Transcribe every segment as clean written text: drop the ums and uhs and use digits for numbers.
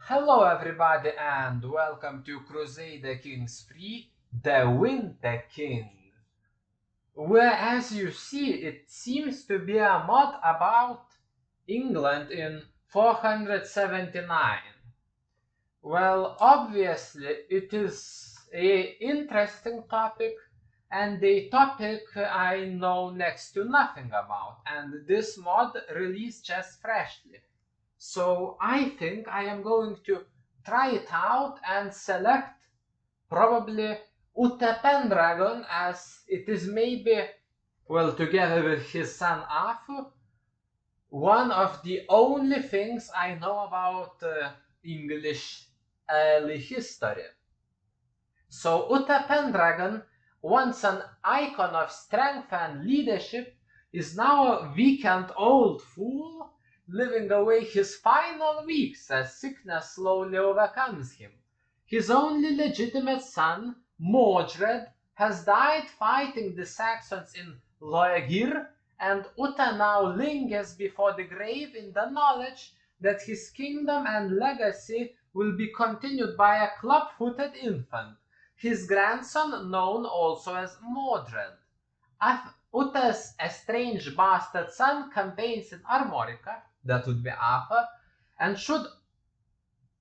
Hello everybody and welcome to Crusader Kings 3, The Winter King. Where as you see it seems to be a mod about England in 479. Well, obviously it is a interesting topic and a topic I know next to nothing about, and this mod released just freshly. So I think I am going to try it out and select probably Ute Pendragon, as it is maybe, well, together with his son Arthur, one of the only things I know about English early history. So Ute Pendragon, once an icon of strength and leadership, is now a weekend old fool, living away his final weeks as sickness slowly overcomes him. His only legitimate son, Mordred, has died fighting the Saxons in Loegir, and Ute now lingers before the grave in the knowledge that his kingdom and legacy will be continued by a club-footed infant, his grandson known also as Mordred. Ute's estranged bastard son campaigns in Armorica, that would be Arthur, and should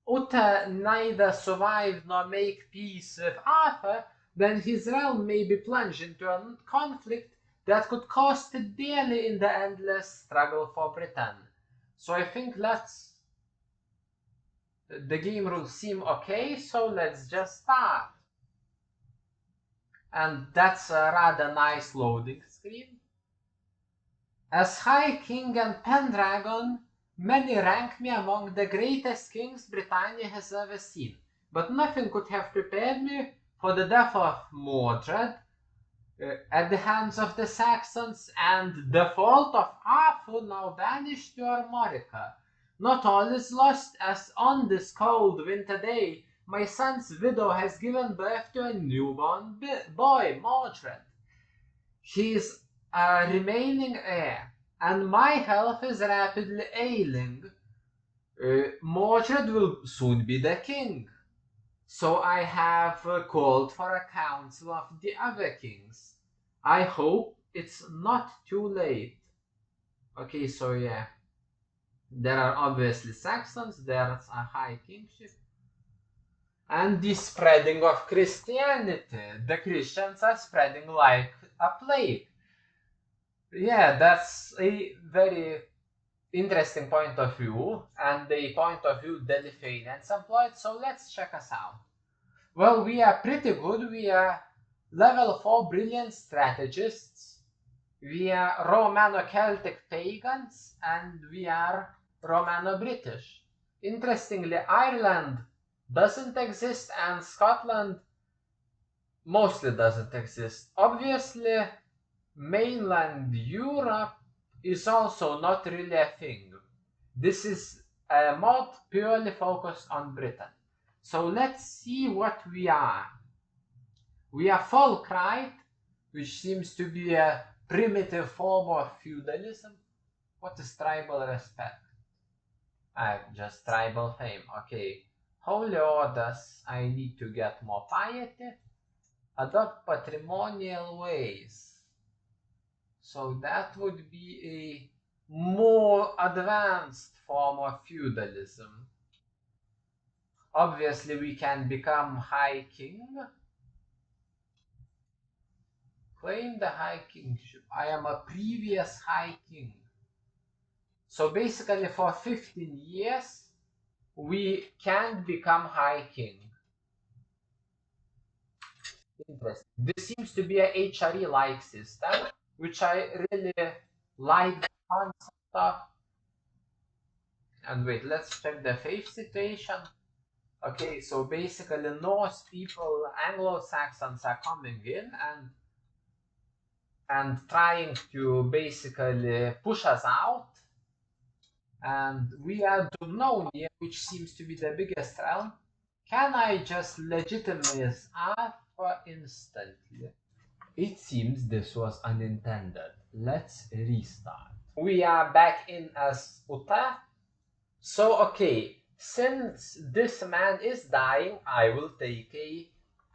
Ute neither survive nor make peace with Arthur, then his realm may be plunged into a conflict that could cost it dearly in the endless struggle for Britain. So I think the game rules seem okay, so let's just start. And that's a rather nice loading screen. As High King and Pendragon, many rank me among the greatest kings Britannia has ever seen, but nothing could have prepared me for the death of Mordred at the hands of the Saxons and the fault of Arthur, now banished to Armorica. Not all is lost, as on this cold winter day my son's widow has given birth to a newborn boy, Mordred. He is a remaining heir, and my health is rapidly ailing. Mordred will soon be the king. So I have called for a council of the other kings. I hope it's not too late. Okay, so yeah. There are obviously Saxons, there's a high kingship. And the spreading of Christianity. The Christians are spreading like a plague. Yeah, that's a very interesting point of view, and the point of view the Lithuanians employed, so let's check us out. Well, we are pretty good. We are level 4 brilliant strategists. We are Romano-Celtic pagans, and we are Romano-British. Interestingly, Ireland doesn't exist and Scotland mostly doesn't exist. Obviously, mainland Europe is also not really a thing. This is a mod purely focused on Britain. So let's see what we are. We are Folkright, which seems to be a primitive form of feudalism. What is tribal respect? Just tribal fame. Okay. Holy orders, I need to get more piety. Adopt patrimonial ways. So that would be a more advanced form of feudalism. Obviously, we can become High King. Claim the High Kingship. I am a previous High King. So basically, for 15 years, we can't become High King. Interesting. This seems to be a HRE-like system, which I really like the concept of. And wait, let's check the faith situation. Okay, so basically Norse people, Anglo-Saxons are coming in and trying to basically push us out. And we are Durnonia, which seems to be the biggest realm. Can I just legitimize Alpha instantly? It seems this was unintended. Let's restart. We are back in as Uta. So, okay, Since this man is dying, I will take a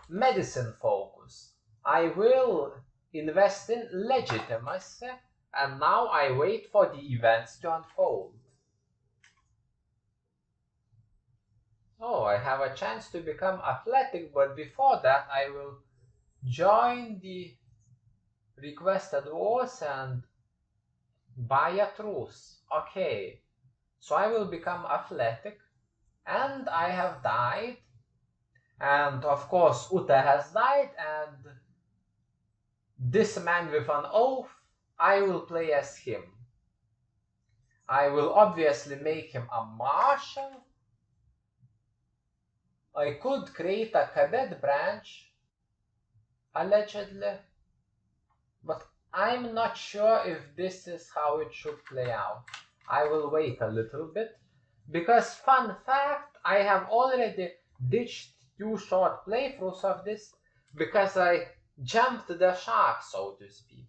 medicine focus. I will invest in legitimacy, and now I wait for the events to unfold. Oh, I have a chance to become athletic, but before that I will join the requested wars and buy a truce. Okay, so I will become athletic, and I have died, and of course Uta has died, and this man with an oath, I will play as him. I will obviously make him a marshal. I could create a cadet branch, allegedly, but I'm not sure if this is how it should play out. I will wait a little bit, because fun fact, I have already ditched 2 short playthroughs of this, because I jumped the shark, so to speak.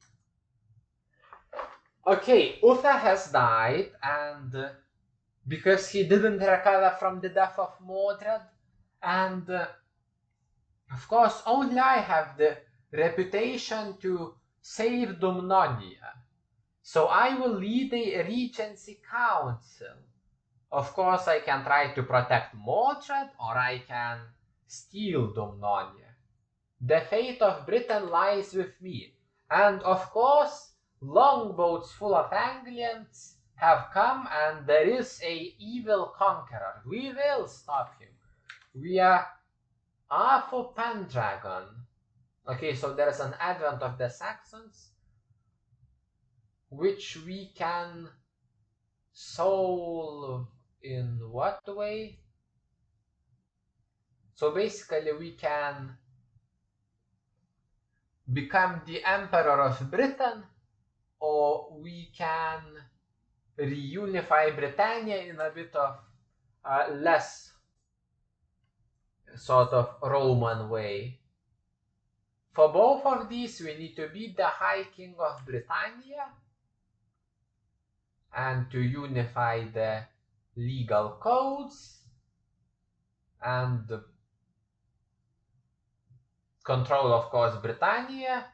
Okay, Uther has died, and because he didn't recover from the death of Mordred, and of course only I have the reputation to save Dumnonia. So I will lead a Regency Council. Of course I can try to protect Mordred, or I can steal Dumnonia. The fate of Britain lies with me, and of course longboats full of Anglians have come, and there is a evil conqueror. We will stop him. We are Arthur Pendragon. Okay, so there is an advent of the Saxons, which we can solve in what way? So basically we can become the Emperor of Britain, or we can reunify Britannia in a bit of less sort of Roman way. For both of these, we need to beat the High King of Britannia and to unify the legal codes and control, of course, Britannia,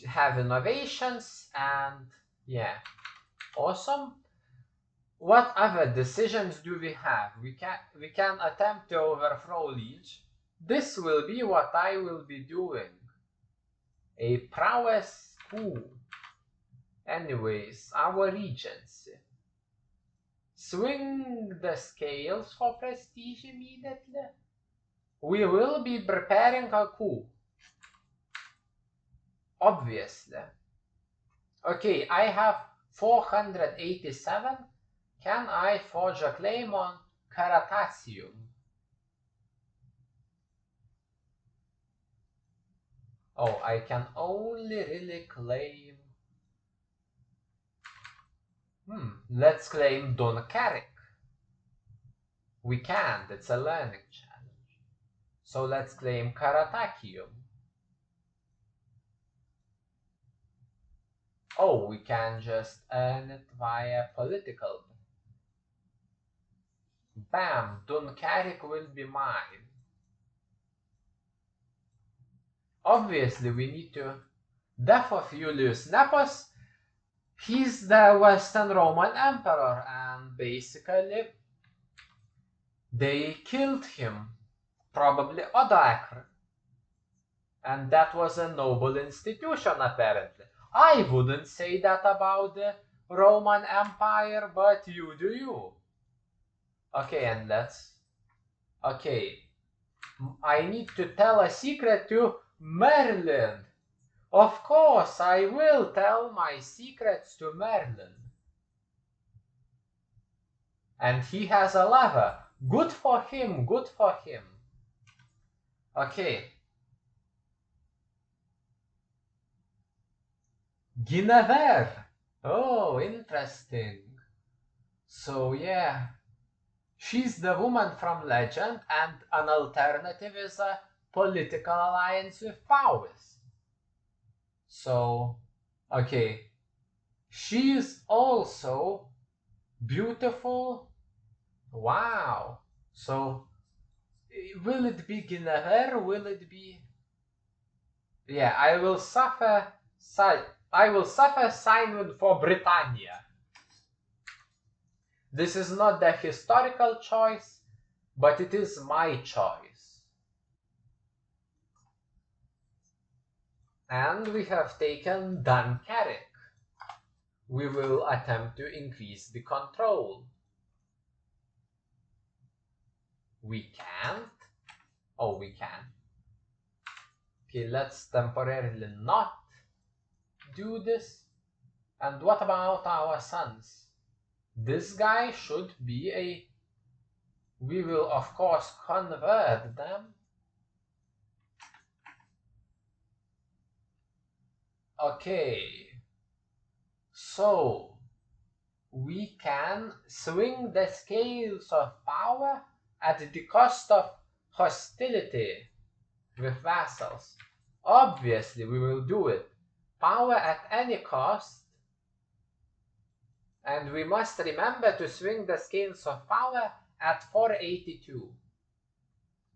have innovations, and yeah, awesome. What other decisions do we have? We can attempt to overthrow Liege. This will be what I will be doing. A prowess coup. Anyways, our regency. Swing the scales for prestige immediately. We will be preparing a coup. Obviously. Okay, I have 487. Can I forge a claim on Caratasium? Oh, I can only really claim... let's claim Dunkirk. We can't, it's a learning challenge. So let's claim Karatakium. Oh, we can just earn it via political. Bam, Dunkirk will be mine. Obviously, we need to... Death of Julius Nepos. He's the Western Roman Emperor, and basically they killed him, probably Odoacre. And that was a noble institution, apparently. I wouldn't say that about the Roman Empire, but you do you. Okay, and let's... Okay, I need to tell a secret to Merlin. Of course, I will tell my secrets to Merlin. And he has a lever. Good for him, good for him. Okay. Guinevere. Oh, interesting. So yeah, she's the woman from legend, and an alternative is a political alliance with Powys. So, okay. She is also beautiful Wow. So, will it be Guinevere? Will it be... Yeah, I will suffer... I will suffer Simon for Britannia. This is not the historical choice, but it is my choice. And we have taken Dunkirk. We will attempt to increase the control. We can't. Oh, we can. Okay, let's temporarily not do this. And what about our sons? This guy should be a... We will, of course, convert them. Okay. So, we can swing the scales of power at the cost of hostility with vassals. Obviously, we will do it. Power at any cost. And we must remember to swing the scales of power at 482.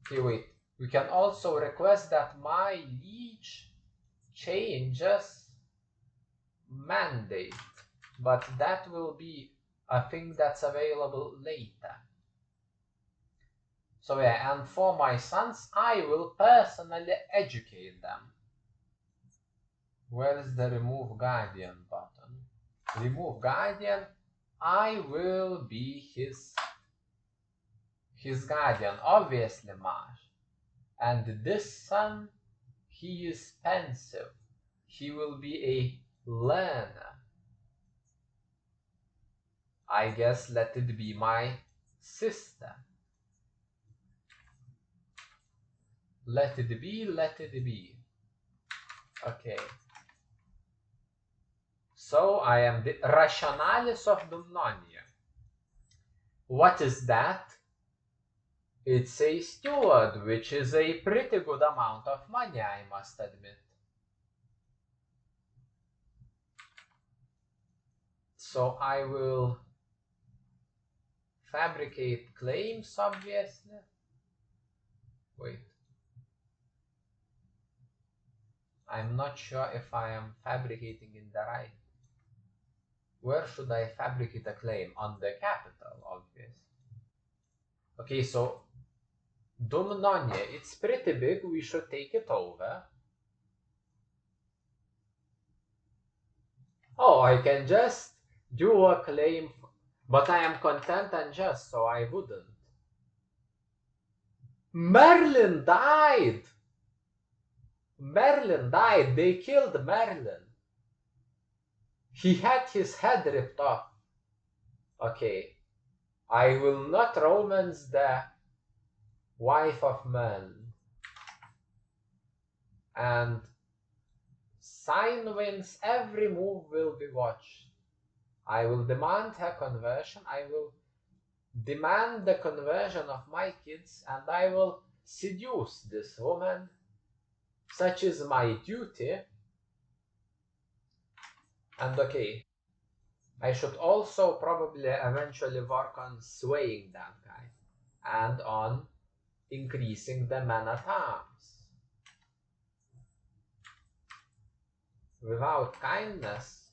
Okay, wait. We can also request that my liege changes mandate. But that will be a thing that's available later. So yeah, and for my sons, I will personally educate them. Where is the remove guardian button? Remove guardian. I will be his guardian, obviously, Marsh. And this son, he is pensive. He will be a learner. I guess let it be my sister. Let it be, let it be. Okay. So I am the Rationalis of Dumnonia. What is that? It's a steward, which is a pretty good amount of money, I must admit. So I will fabricate claims, obviously. Wait. I'm not sure if I am fabricating in the right. Where should I fabricate a claim? On the capital, obviously. Okay, so Dumnonia, it's pretty big. We should take it over. Oh, I can just do a claim, but I am content and just, so I wouldn't. Merlin died! Merlin died. They killed Merlin. He had his head ripped off. Okay. I will not romance the wife of Merlin. And Sign wins. Every move will be watched. I will demand her conversion. I will demand the conversion of my kids, and I will seduce this woman. Such is my duty. And okay, I should also probably eventually work on swaying that guy and on increasing the man-at-arms. Without kindness,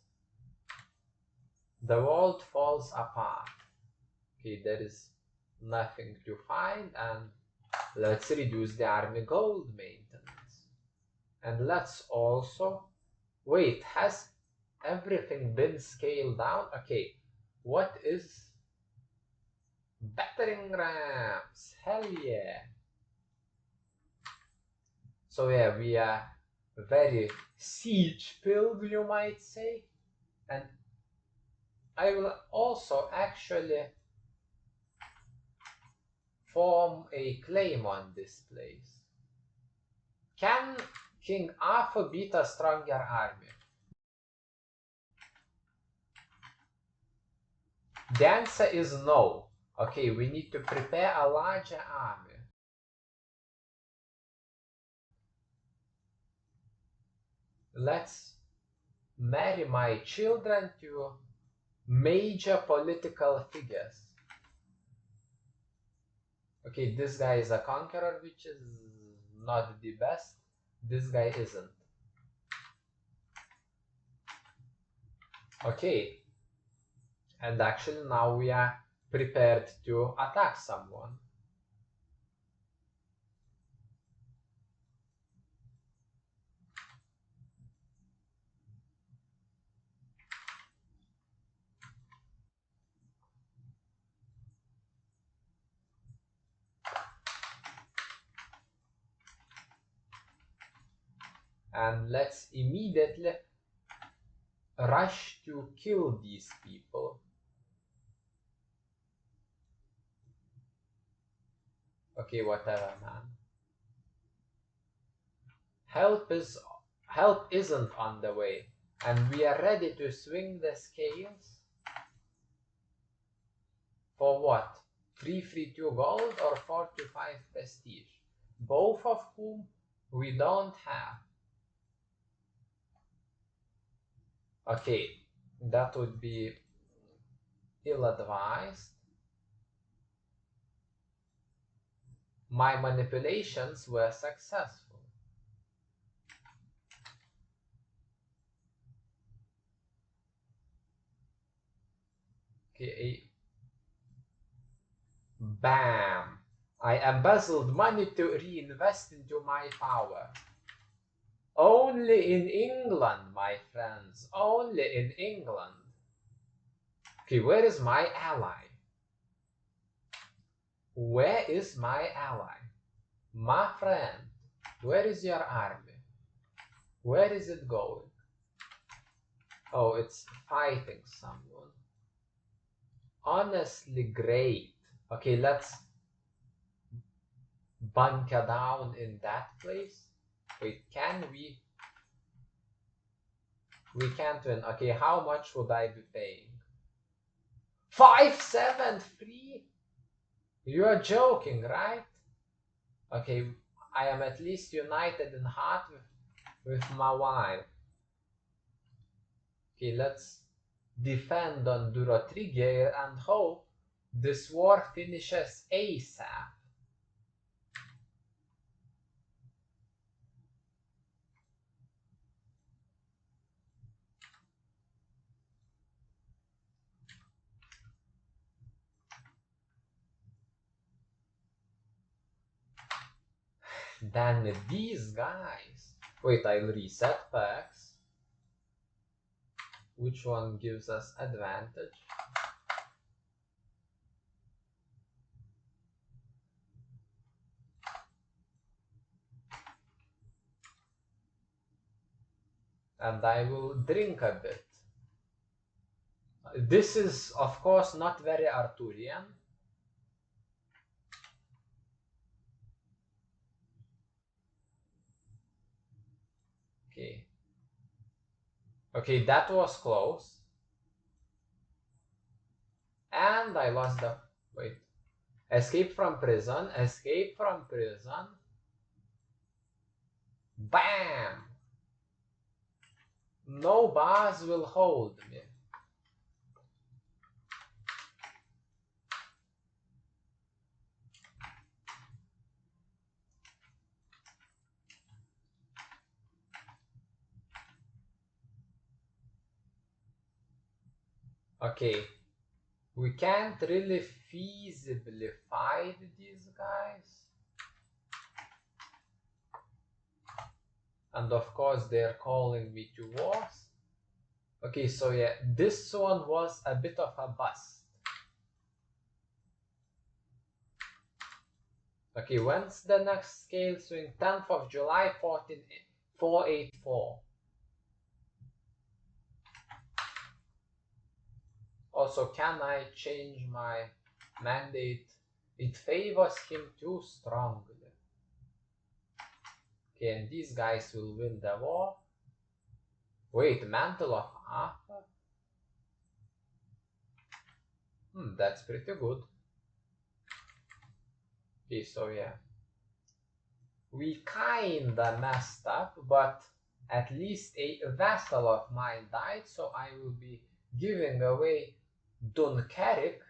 the world falls apart. Okay, there is nothing to find, and let's reduce the army gold maintenance. And let's also... Wait, has everything been scaled down? Okay, what is... Battering rams? Hell yeah! So yeah, we are very siege-filled, you might say. And I will also actually form a claim on this place. Can King Arthur beat a stronger army? The answer is no. Okay, we need to prepare a larger army. Let's marry my children to major political figures. Okay, this guy is a conqueror, which is not the best. This guy isn't. Okay, and actually now we are prepared to attack someone. And let's immediately rush to kill these people. Okay, whatever, man. Help isn't on the way, and we are ready to swing the scales. For what? 332 gold or 45 prestige? Both of whom we don't have. Okay, that would be ill-advised. My manipulations were successful. Okay, bam! I embezzled money to reinvest into my power. Only in England, my friends. Only in England. Okay, where is my ally? Where is my ally? My friend, where is your army? Where is it going? Oh, it's fighting someone. Honestly, great. Okay, let's bunker down in that place. Wait, can we? We can't win. Okay, how much would I be paying? 573? You are joking, right? Okay, I am at least united in heart with my wife. Okay, let's defend on Durotriger and hope this war finishes ASAP. Then these guys. Wait, I'll reset packs. Which one gives us advantage? And I will drink a bit. This is, of course, not very Arthurian. Okay. Okay, that was close. And I lost the... Wait. Escape from prison. Escape from prison. Bam! No bars will hold me. Okay. We can't really feasibly fight these guys. And of course they're calling me to wars. Okay, so yeah, this one was a bit of a bust. Okay, when's the next scale swing? 10th of July, 484. Also, can I change my mandate? It favors him too strongly. Okay, and these guys will win the war. Wait, Mantle of Arthur? That's pretty good. Okay, so yeah. We kinda messed up, but at least a vassal of mine died, so I will be giving away Dunkirk.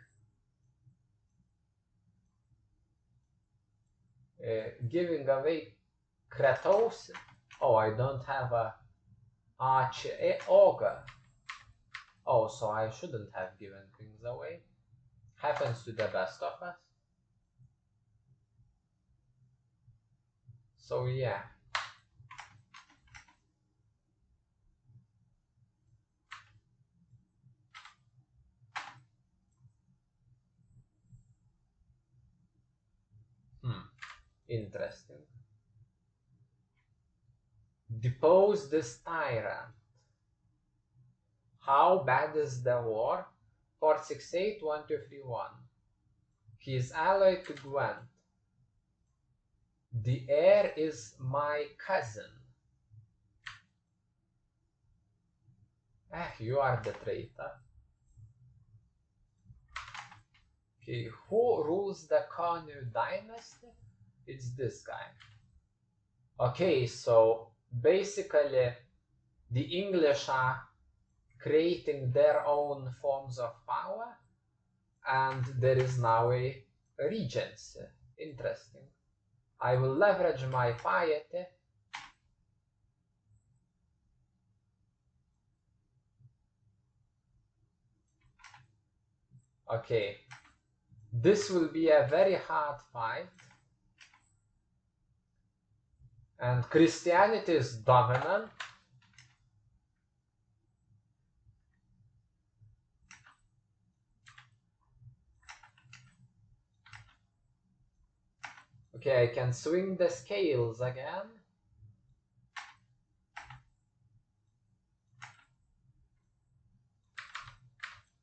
giving away Kratos. Oh, I don't have a ogre. Oh, so I shouldn't have given things away. Happens to the best of us. So yeah. Interesting. Depose this tyrant. How bad is the war? 468 1231. He is allied to Gwent. The heir is my cousin. You are the traitor. Okay, who rules the Kanu dynasty? It's this guy. Okay, so basically the English are creating their own forms of power, and there is now a regency. Interesting. I will leverage my piety. Okay, this will be a very hard fight, and Christianity is dominant. Okay, I can swing the scales again.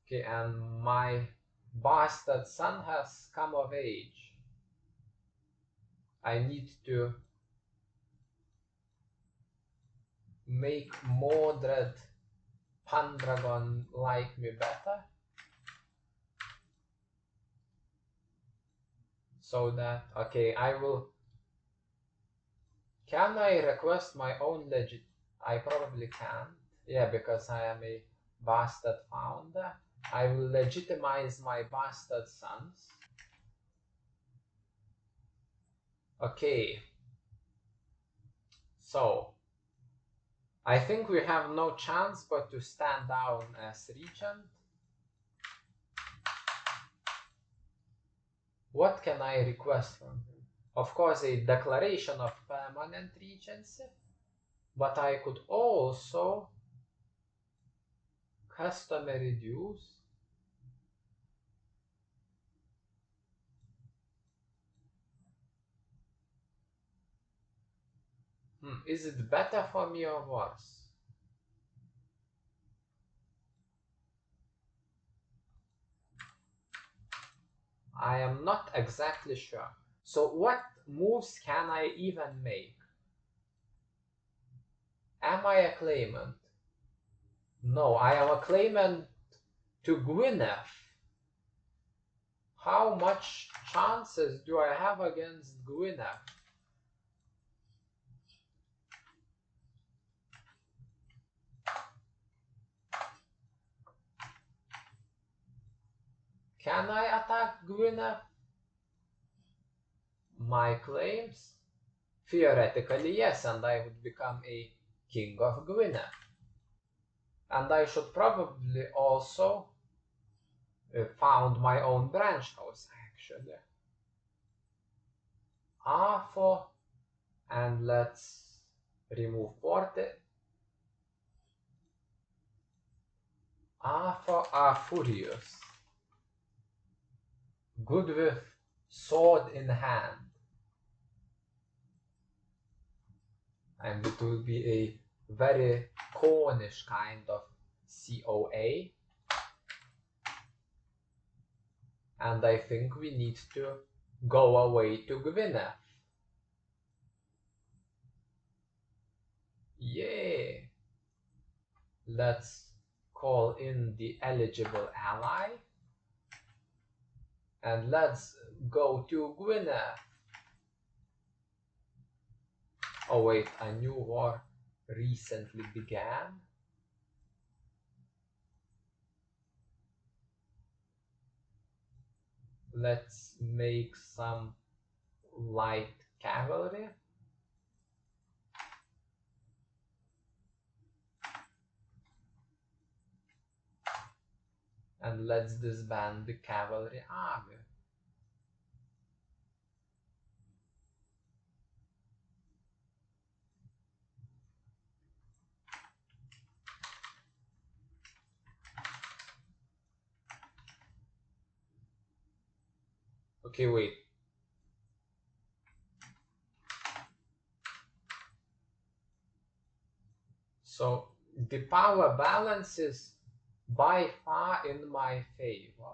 Okay, and my bastard son has come of age. I need to make Mordred Pendragon like me better. So that, okay, I will... Can I request my own legit? I probably can't. Yeah, because I am a bastard founder. I will legitimize my bastard sons. Okay. So, I think we have no chance but to stand down as regent. What can I request from him? Of course, a declaration of permanent regency, but I could also customary dues. Is it better for me or worse? I am not exactly sure. So what moves can I even make? Am I a claimant? No, I am a claimant to Gwyneth. How much chances do I have against Gwyneth? Can I attack Gwyneth? My claims? Theoretically, yes, and I would become a king of Gwyneth. And I should probably also found my own branch house, actually. A4, and let's remove forte. A4, A furious. Good with sword in hand. And it will be a very Cornish kind of COA. And I think we need to go away to Gwyneth. Yeah. Let's call in the eligible ally. And let's go to Gwyneth. Oh wait, a new war recently began. Let's make some light cavalry. And let's disband the cavalry army. Okay, wait. So the power balance is by far in my favor.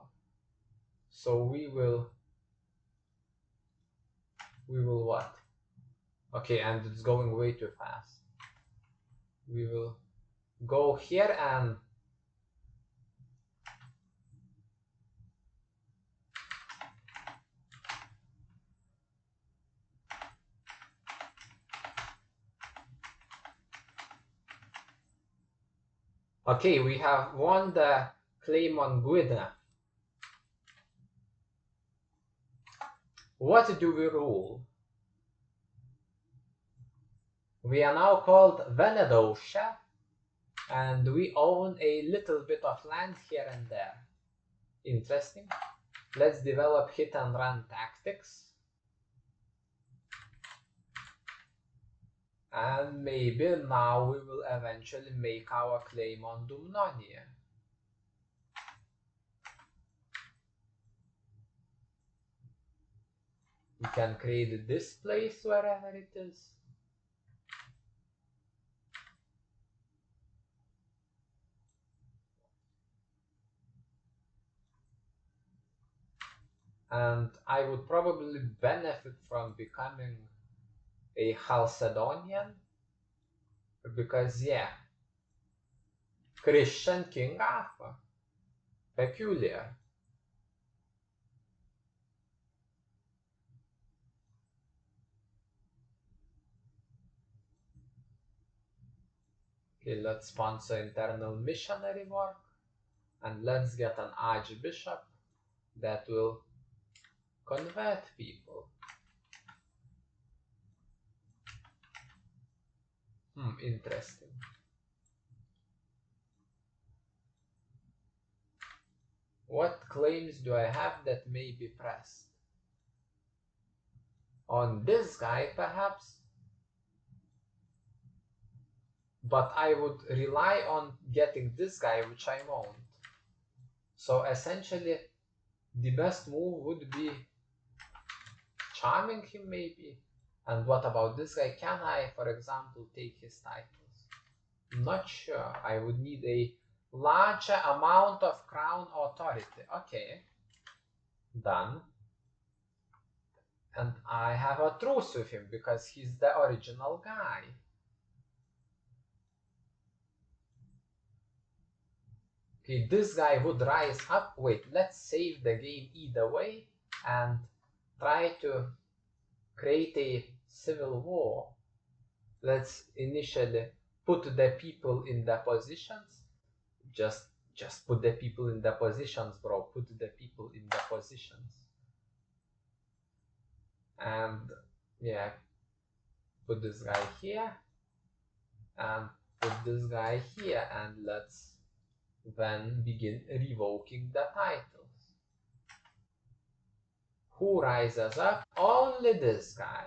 So we will what? Okay, and it's going way too fast. We will go here and okay, we have won the claim on Guida. What do we rule? We are now called Venedotia, and we own a little bit of land here and there. Interesting. Let's develop hit and run tactics. And maybe now we will eventually make our claim on Dumnonia. We can create this place wherever it is. And I would probably benefit from becoming a Chalcedonian, because yeah, Christian King Arthur, peculiar. Okay, let's sponsor internal missionary work, and let's get an archbishop that will convert people. Interesting. What claims do I have that may be pressed? On this guy, perhaps? But I would rely on getting this guy, which I won't. So essentially, the best move would be charming him, maybe. And what about this guy? Can I, for example, take his titles? Not sure. I would need a larger amount of crown authority. Okay. Done. And I have a truce with him because he's the original guy. Okay, this guy would rise up. Wait, let's save the game either way and try to create a civil war. Let's initially put the people in their positions. Just put the people in their positions, bro. Put the people in their positions. And yeah, put this guy here and put this guy here, and let's then begin revoking the titles. Who rises up? Only this guy.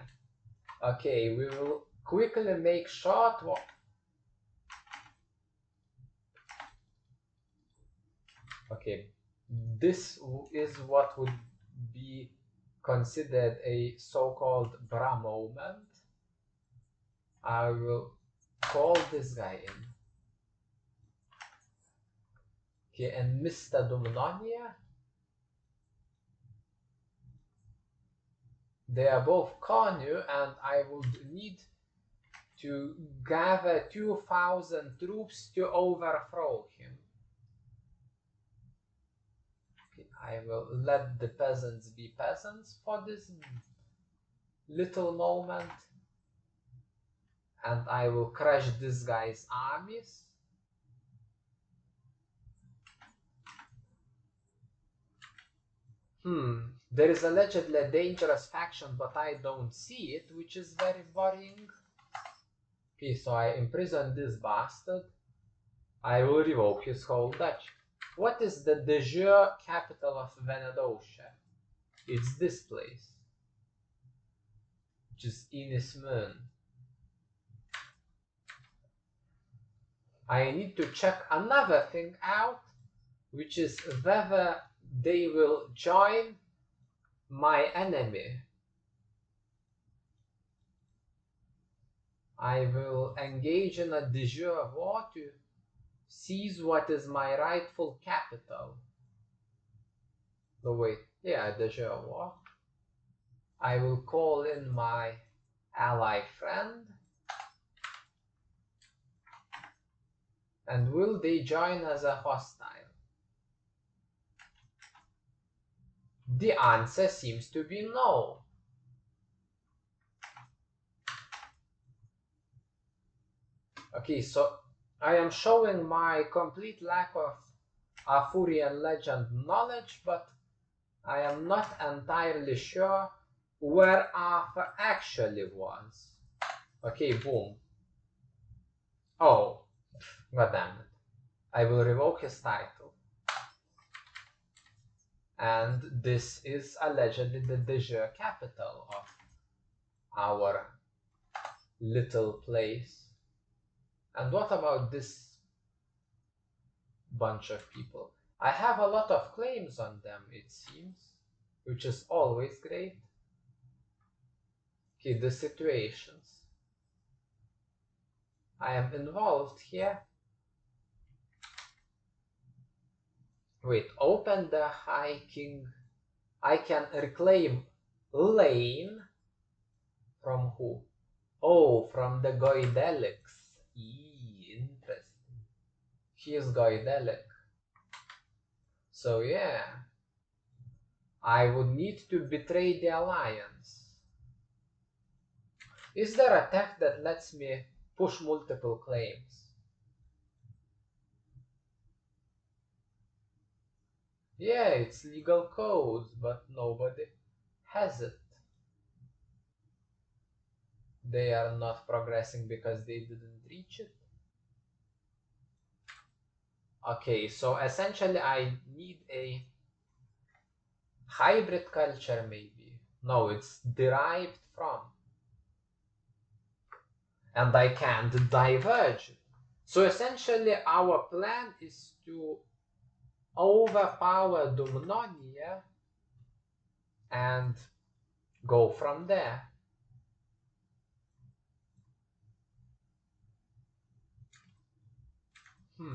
Okay, we will quickly make short work. Okay, this is what would be considered a so-called bra moment. I will call this guy in. Okay, and Mr. Dumnonia. They are both Cornu, and I would need to gather 2,000 troops to overthrow him. Okay, I will let the peasants be peasants for this little moment, and I will crush this guy's armies. There is allegedly a dangerous faction, but I don't see it, which is very worrying. Okay, so I imprison this bastard. I will revoke his whole duchy. What is the de jure capital of Venedotia? It's this place, which is Inismön. I need to check another thing out, which is whether they will join my enemy. I will engage in a de jure war to seize what is my rightful capital. No, wait, yeah, de jure war. I will call in my ally friend. And will they join as a hostile? The answer seems to be no. Okay, so I am showing my complete lack of Arthurian legend knowledge, but I am not entirely sure where Arthur actually was. Okay, boom. Oh, goddammit. I will revoke his title. And this is allegedly the de jure capital of our little place. And what about this bunch of people? I have a lot of claims on them, it seems, which is always great. Okay, the situations. I am involved here. Wait, open the High King. I can reclaim Lane from who? Oh, from the Goidelics. Interesting. He is Goidelic. So yeah, I would need to betray the alliance. Is there a tech that lets me push multiple claims? Yeah, it's legal codes, but nobody has it. They are not progressing because they didn't reach it. Okay, so essentially I need a hybrid culture maybe. No, it's derived from. And I can't diverge. So essentially our plan is to overpower Dumnonia and go from there.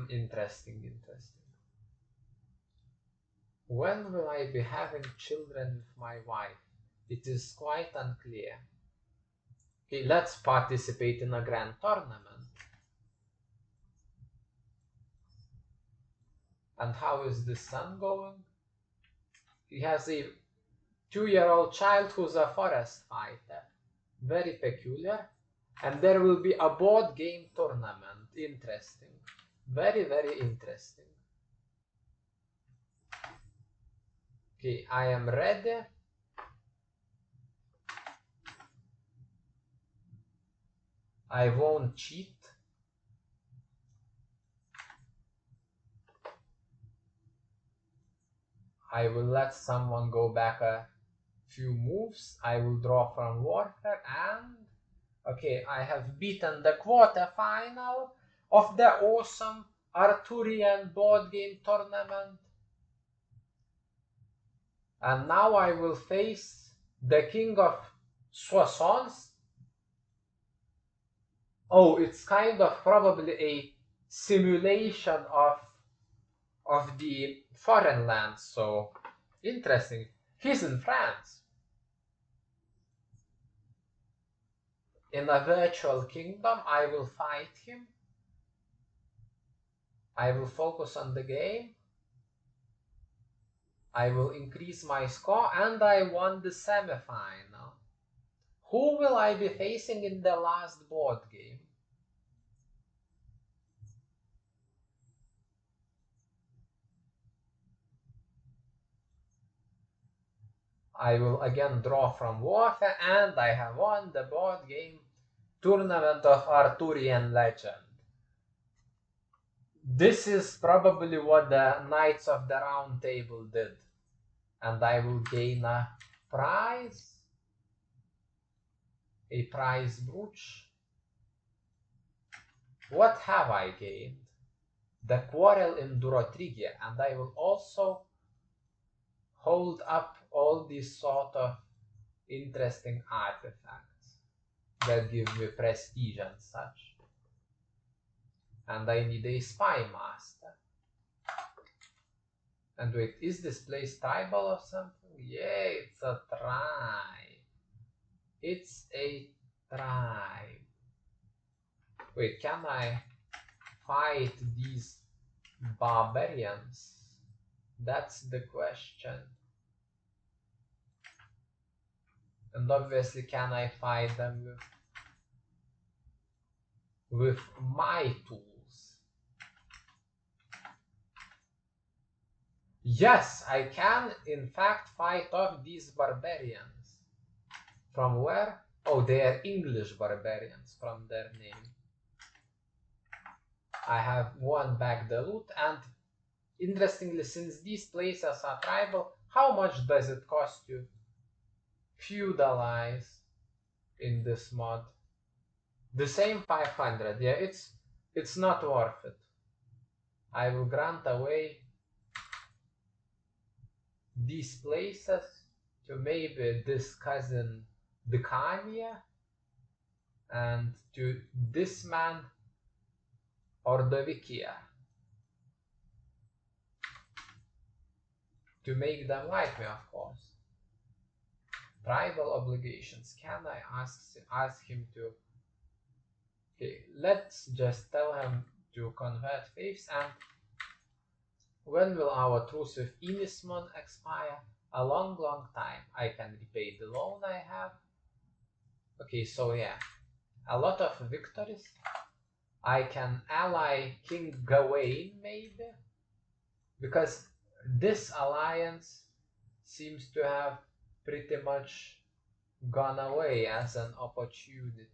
Interesting. When will I be having children with my wife? It is quite unclear. Okay, let's participate in a grand tournament. And how is the son going? He has a 2-year-old child who's a forest fighter. Very peculiar. And there will be a board game tournament. Interesting. Very, very interesting. Okay, I am ready. I won't cheat. I will let someone go back a few moves. I will draw from warfare and... Okay, I have beaten the quarterfinal of the awesome Arthurian board game tournament. And now I will face the King of Soissons. Oh, it's kind of probably a simulation of the foreign lands, so interesting. He's in France. In a virtual kingdom, I will fight him. I will focus on the game. I will increase my score, and I won the semifinal. Who will I be facing in the last board game? I will again draw from Warfare, and I have won the board game Tournament of Arthurian Legend. This is probably what the Knights of the Round Table did. And I will gain a prize. A prize brooch. What have I gained? The Quarrel in Durotrigia, and I will also hold up all these sort of interesting artifacts that give me prestige and such. And I need a spy master. And wait, is this place tribal or something? Yeah, it's a tribe. It's a tribe. Wait, can I fight these barbarians? That's the question. And obviously, can I fight them with my tools? Yes, I can in fact fight off these barbarians. From where? Oh, they are English barbarians from their name. I have won back the loot, and interestingly, since these places are tribal, how much does it cost you feudalize in this mod? The same 500. Yeah, it's not worth it. I will grant away these places to maybe this cousin Britannia, and to this man Ordovikia, to make them like me, of course. Tribal obligations. Can I ask him to? Okay, let's just tell him to convert faiths. And when will our truce with Inismon expire? A long, long time. I can repay the loan I have. Okay, so yeah, a lot of victories. I can ally King Gawain, maybe, because this alliance seems to have pretty much gone away as an opportunity.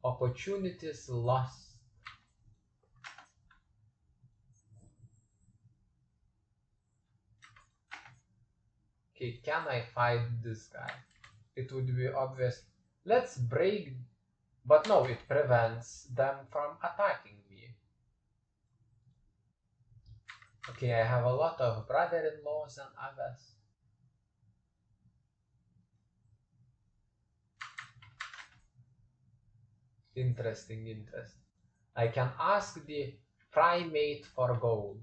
Opportunities lost. Okay, can I fight this guy? It would be obvious. Let's break, but no, it prevents them from attacking me. Okay, I have a lot of brother-in-laws and others. Interesting. I can ask the primate for gold.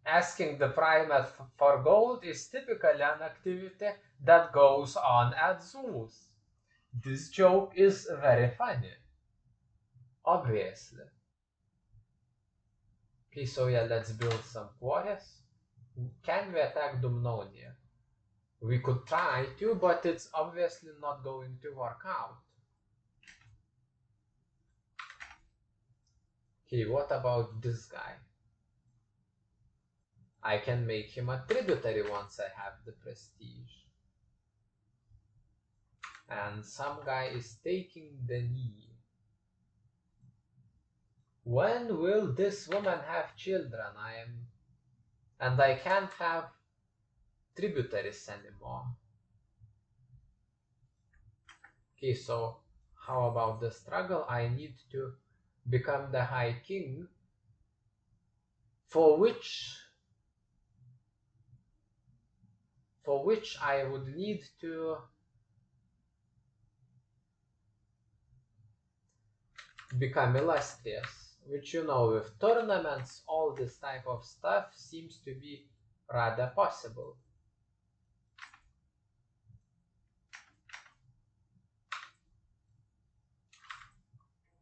Asking the primate for gold is typically an activity that goes on at zoos. This joke is very funny. Obviously. Okay, so yeah, let's build some quarries. Can we attack Dumnonia? We could try to, but it's obviously not going to work out. Okay, what about this guy? I can make him a tributary once I have the prestige. And some guy is taking the knee. When will this woman have children? And I can't have tributaries anymore. Okay, so how about the struggle? I need to become the High King, for which I would need to become illustrious, which, you know, with tournaments, all this type of stuff seems to be rather possible.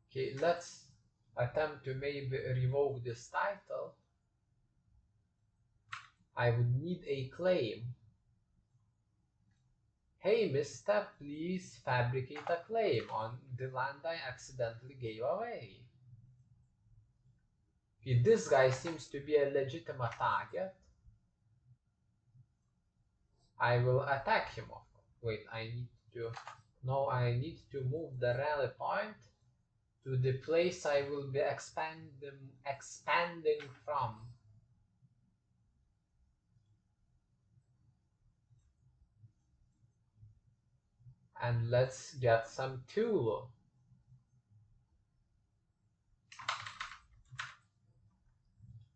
Okay, let's attempt to maybe revoke this title. I would need a claim. Hey, mister, please fabricate a claim on the land I accidentally gave away. If this guy seems to be a legitimate target, I will attack him. Wait, I need to... No, I need to move the rally point to the place I will be expanding from. And let's get some tool.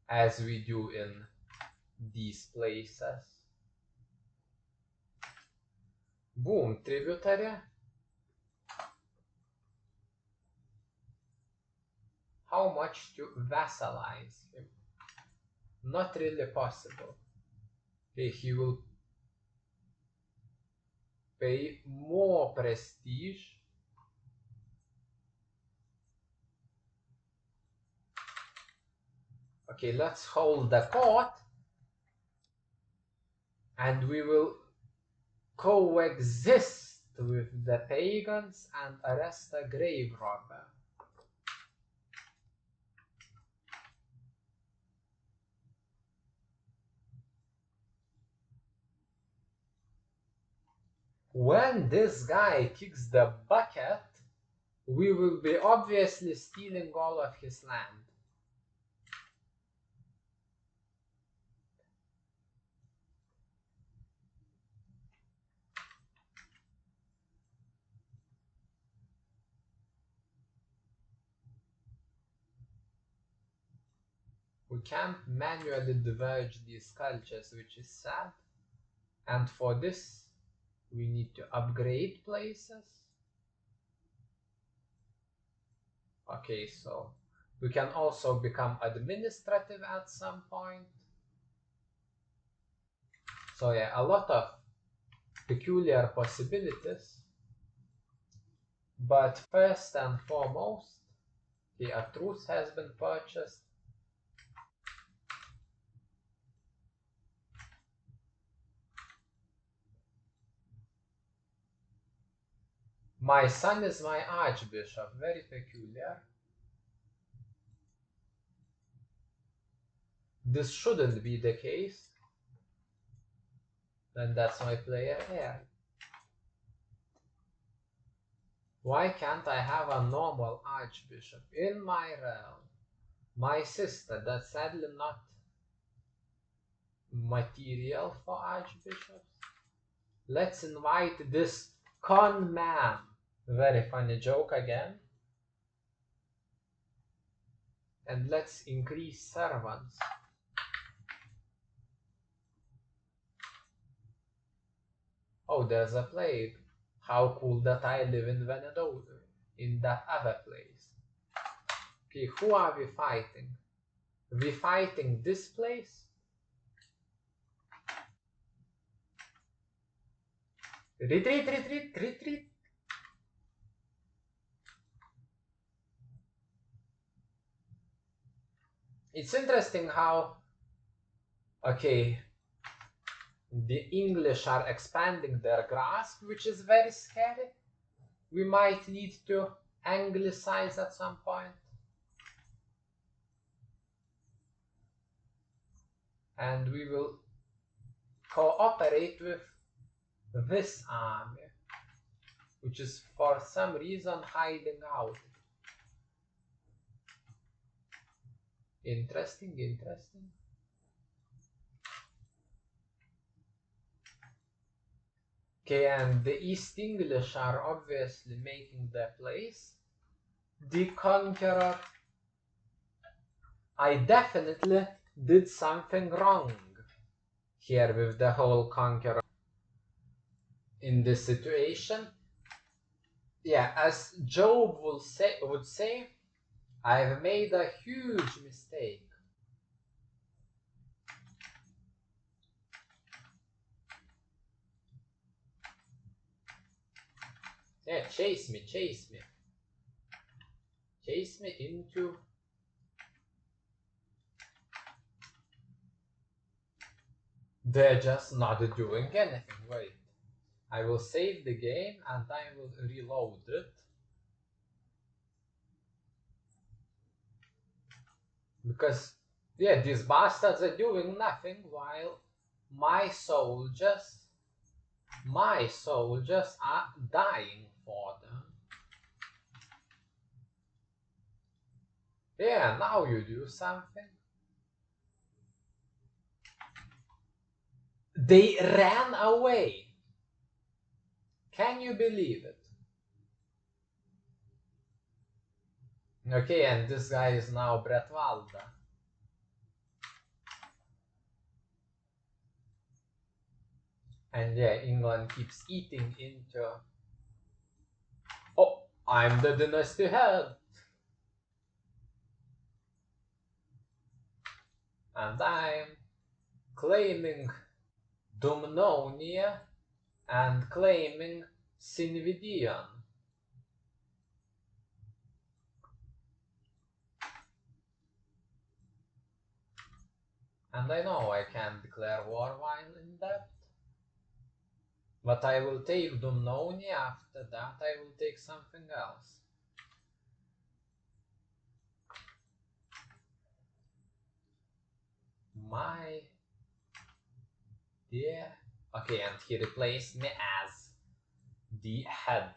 As we do in these places. Boom, tributary. How much to vassalize him? Not really possible. Okay, he will pay more prestige. Okay, let's hold the court. And we will coexist with the pagans and arrest a grave robber. When this guy kicks the bucket, we will be obviously stealing all of his land. We can't manually diverge these cultures, which is sad. And for this, we need to upgrade places. Okay, so we can also become administrative at some point. So yeah, a lot of peculiar possibilities. But first and foremost, a truce has been purchased. My son is my archbishop, very peculiar. This shouldn't be the case. Then that's my player heir. Why can't I have a normal archbishop in my realm? My sister, that's sadly not material for archbishops. Let's invite this con man. Very funny joke again. And let's increase servants. Oh, there's a plague. How cool that I live in Venezuela, in that other place. Okay, who are we fighting? We fighting this place? Retreat, retreat, retreat. It's interesting how, okay, the English are expanding their grasp, which is very scary. We might need to anglicize at some point. And we will cooperate with this army, which is for some reason hiding out. Interesting, interesting. Okay, and the East English are obviously making their place. The Conqueror. I definitely did something wrong here with the whole Conqueror in this situation. Yeah, as Job would say, I've made a huge mistake. Yeah, chase me, chase me. Chase me into... They're just not doing anything. Wait. I will save the game and I will reload it. Because, yeah, these bastards are doing nothing while my soldiers are dying for them. Yeah, now you do something. They ran away. Can you believe it? Okay, and this guy is now Bretwalda. And yeah, England keeps eating into... Oh, I'm the dynasty head. And I'm claiming Dumnonia and claiming Sinvidion. And I know I can't declare war while in debt. But I will take Dumnonia. After that I will take something else. My dear... Okay, and he replaced me as the head.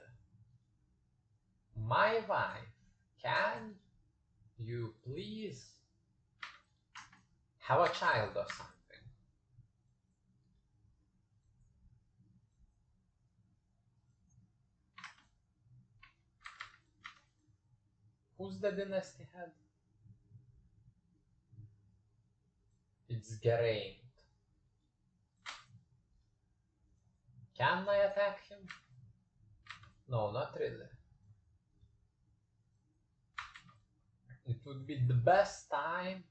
My wife, can you please have a child or something? Who's the dynasty head? It's Geraint. Can I attack him? No, not really. It would be the best time.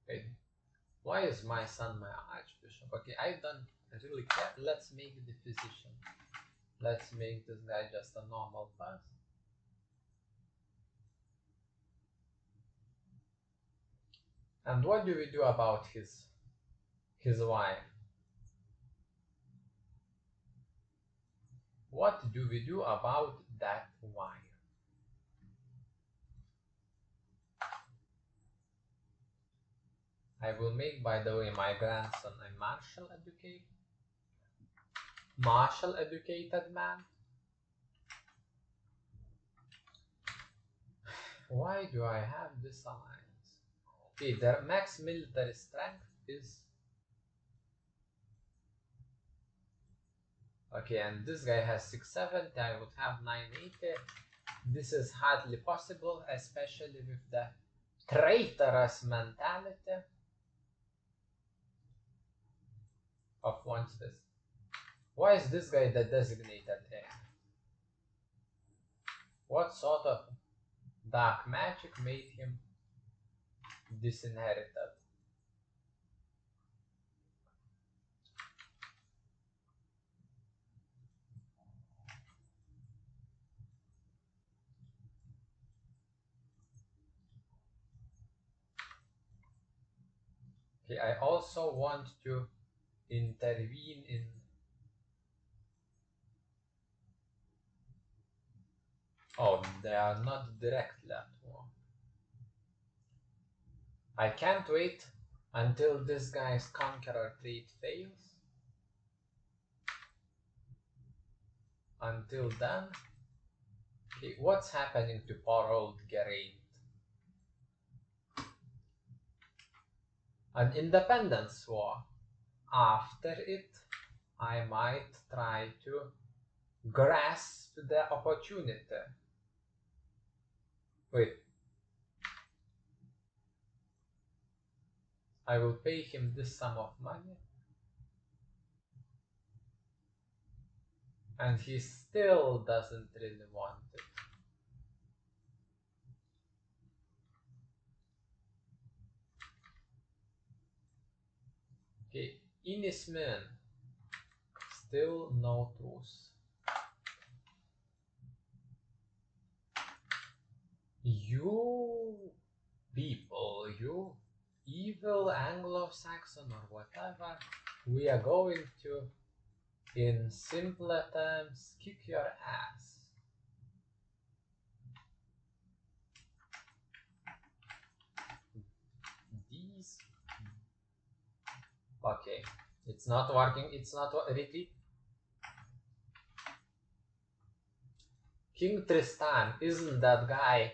Wait, why is my son my archbishop? Okay, I don't really care. Let's make the physician. Let's make this guy just a normal person. And what do we do about his wife? What do we do about that wife? I will make, by the way, my grandson a martial educated man. Why do I have this alliance? Okay, their max military strength is... Okay, and this guy has 670, I would have 980. This is hardly possible, especially with the traitorous mentality of one fist. Why is this guy the designated heir? What sort of dark magic made him disinherited? Okay, I also want to intervene in... Oh, they are not directly at war. I can't wait until this guy's conqueror trait fails. Until then... Okay, what's happening to poor old Geraint? An independence war. After it, I might try to grasp the opportunity. Wait. I will pay him this sum of money. And he still doesn't really want it. Okay, Inismin. Still no truce. You people, you evil Anglo-Saxon or whatever, we are going to, in simpler terms, kick your ass. Okay, it's not working. It's not retreat. King Tristan, isn't that guy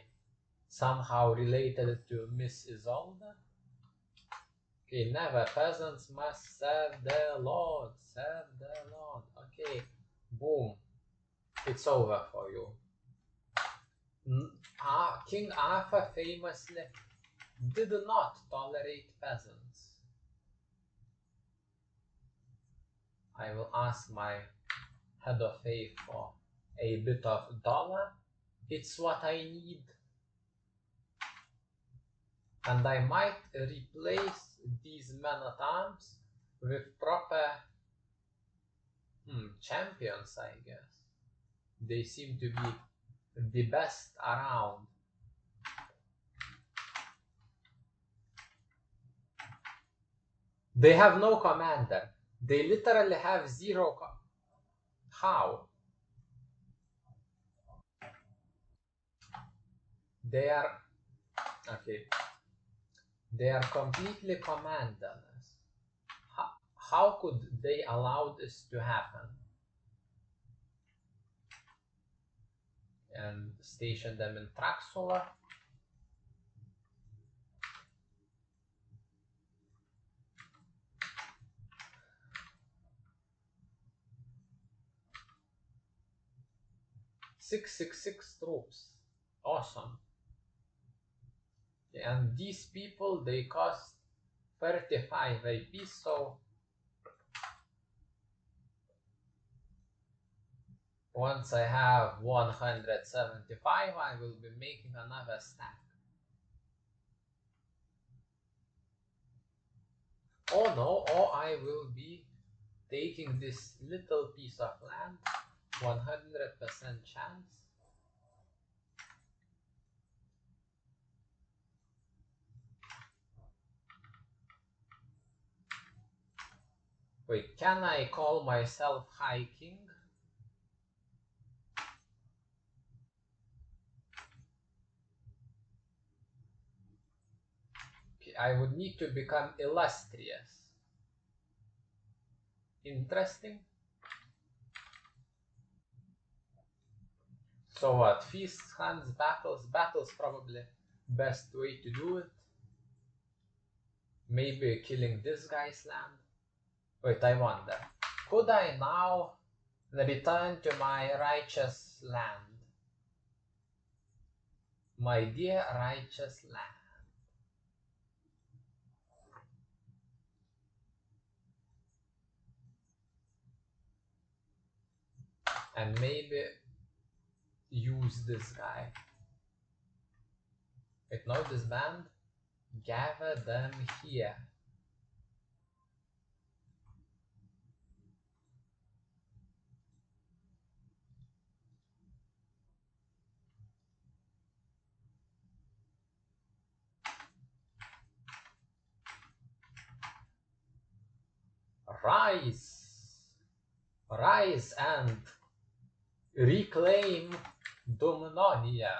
somehow related to Miss Isolde? Okay, never. Peasants must serve their lord. Serve their lord. Okay, boom. It's over for you. King Arthur famously did not tolerate peasants. I will ask my head of faith for a bit of dollar. It's what I need. And I might replace these men-at-arms with proper champions, I guess. They seem to be the best around. They have no commander. They literally have zero. How? They are okay. They are completely commanderless. How could they allow this to happen? And station them in Traxula. Six troops. Awesome. And these people, they cost 35 AP, so once I have 175, I will be making another stack. Oh no, or I will be taking this little piece of land, 100% chance. Wait, can I call myself High King? Okay, I would need to become illustrious. Interesting. So what? Feasts, hunts, battles. Battles probably best way to do it. Maybe killing this guy's land. Wait, I wonder. Could I now return to my righteous land? My dear righteous land. And maybe use this guy. Wait, no, this band? Gather them here. Rise! Rise and reclaim Dumnonia.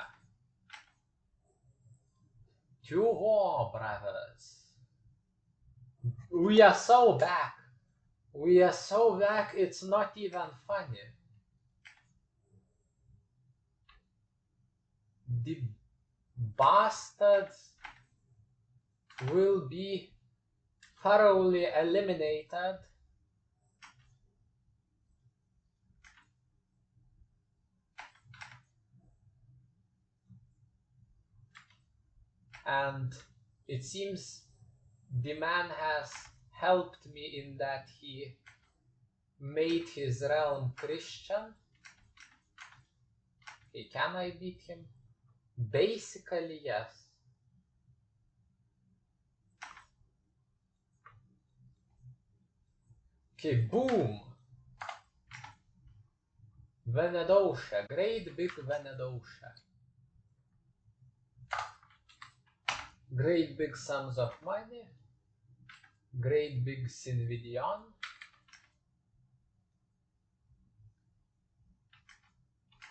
To war, brothers. We are so back. We are so back, it's not even funny. The bastards will be thoroughly eliminated. And it seems the man has helped me in that he made his realm Christian. Okay, can I beat him? Basically, yes. Okay, boom! Venedosha, great big Venedosha. Great big sums of money. Great big Sinvidion.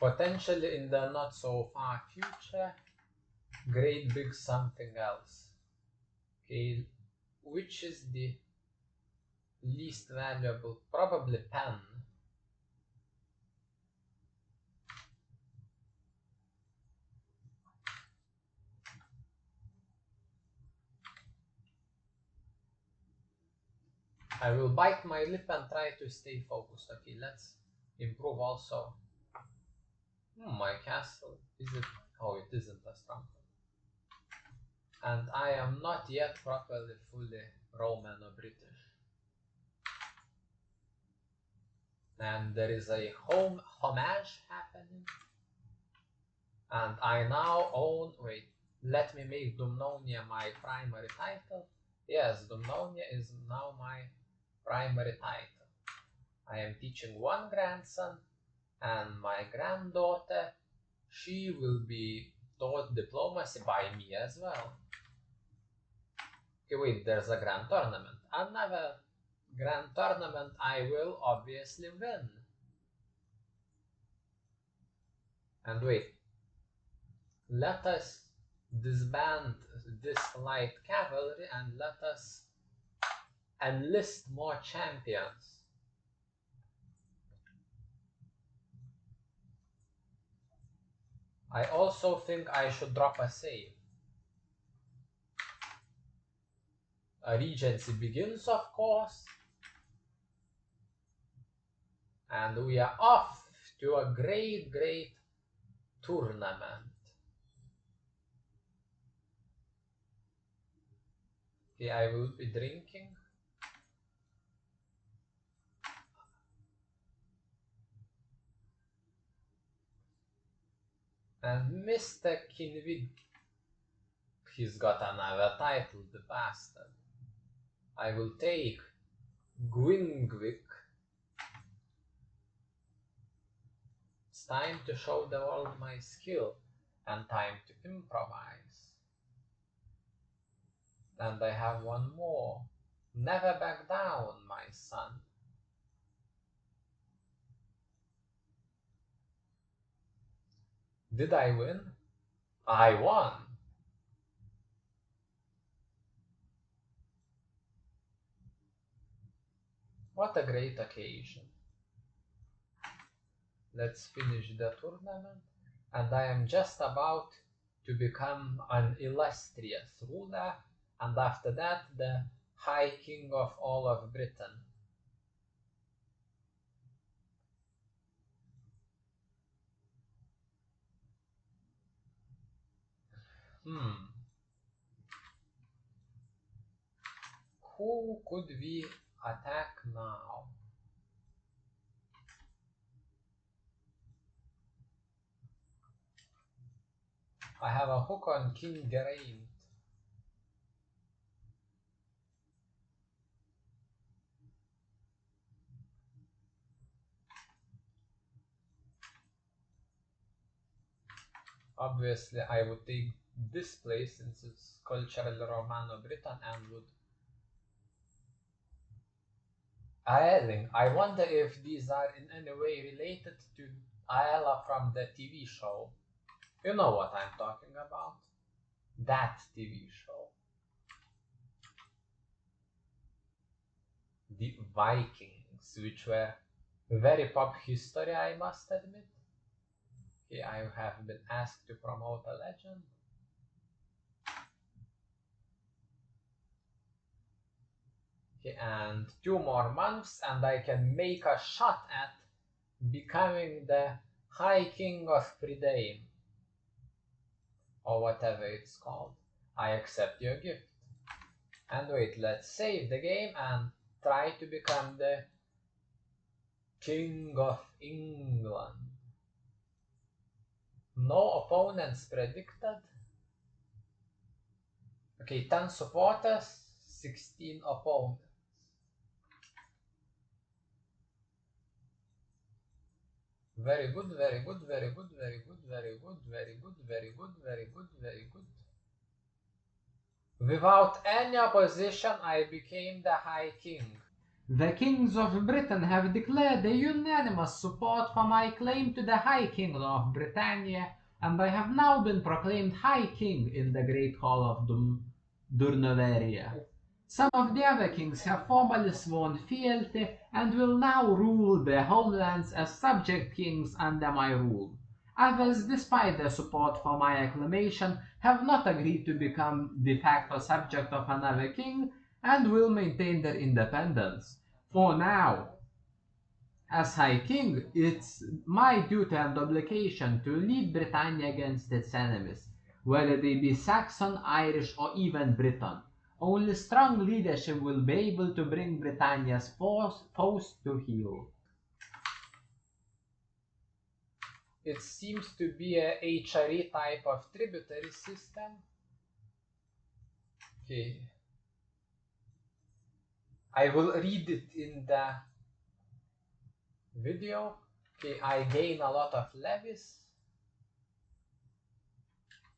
Potentially in the not so far future, great big something else. Okay, which is the Least valuable, probably pen. I will bite my lip and try to stay focused. Okay, let's improve also. My castle, is it? Oh, it isn't a stronghold. And I am not yet properly fully Roman or British. And there is a homage happening. And I now own, wait, let me make Dumnonia my primary title. Yes, Dumnonia is now my primary title. I am teaching one grandson, and my granddaughter, she will be taught diplomacy by me as well. Okay, wait, there's a grand tournament. Another grand tournament I will obviously win. And wait, let us disband this light cavalry and let us enlist more champions. I also think I should drop a save. A regency begins, of course. And we are off to a great tournament. Okay, I will be drinking. And Mr. Kinvid, he's got another title, the bastard. I will take Gwingwick. It's time to show the world my skill and time to improvise. And I have one more. Never back down, my son. Did I win? I won. What a great occasion. Let's finish the tournament. And I am just about to become an illustrious ruler, and after that the High King of all of Britain. Who could we attack now? I have a hook on King Geraint. Obviously, I would take this place since it's culturally Romano-Briton and would Aeling. I wonder if these are in any way related to Aela from the TV show. You know what I'm talking about? That TV show. The Vikings, which were very pop history, I must admit. Okay, I have been asked to promote a legend. Okay, and 2 more months and I can make a shot at becoming the High King of Britannia, or whatever it's called. I accept your gift. And wait, let's save the game and try to become the King of England. No opponents predicted. Okay, 10 supporters, 16 opponents. Very good, very good, very good, very good, very good, very good, very good, very good, very good. Without any opposition, I became the High King. The kings of Britain have declared a unanimous support for my claim to the High Kingdom of Britannia, and I have now been proclaimed High King in the Great Hall of Durnoveria. Some of the other kings have formally sworn fealty and will now rule their homelands as subject kings under my rule. Others, despite their support for my acclamation, have not agreed to become de facto subject of another king and will maintain their independence. For now, as High King, it's my duty and obligation to lead Britannia against its enemies, whether they be Saxon, Irish, or even Briton. Only strong leadership will be able to bring Britannia's foes to heel. It seems to be a HRE type of tributary system. Okay. I will read it in the video. Okay, I gain a lot of levies.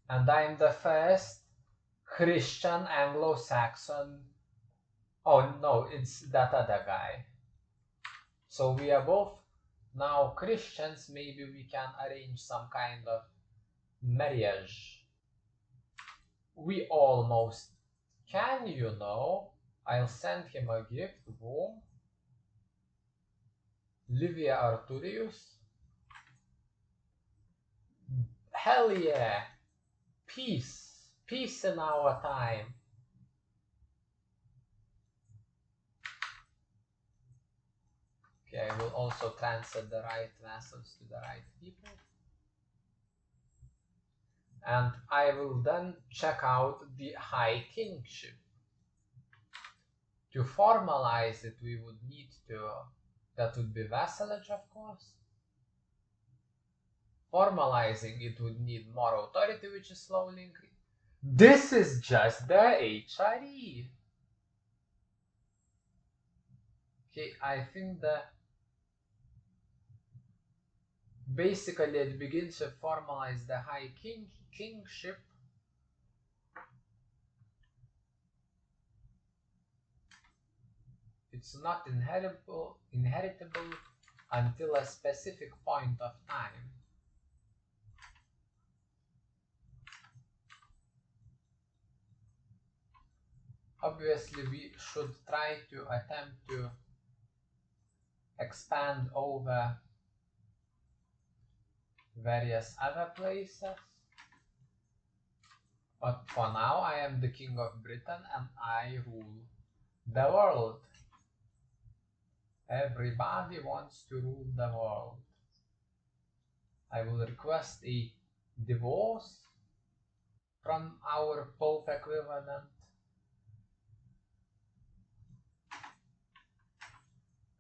And I'm the first Christian Anglo-Saxon. Oh no, it's that other guy. So we are both now Christians. Maybe we can arrange some kind of marriage. We almost can, you know. I'll send him a gift. Boom. Livia Arturius. Hell yeah. Peace. Peace in our time. Okay, I will also transfer the right vassals to the right people. And I will then check out the High Kingship. To formalize it, we would need to, that would be vassalage, of course. Formalizing it would need more authority, which is slowly increasing. This is just the HRE. Okay, I think that basically it begins to formalize the High Kingship. It's not inheritable until a specific point of time. Obviously, we should try to attempt to expand over various other places. But for now, I am the King of Britain and I rule the world. Everybody wants to rule the world. I will request a divorce from our Pope equivalent.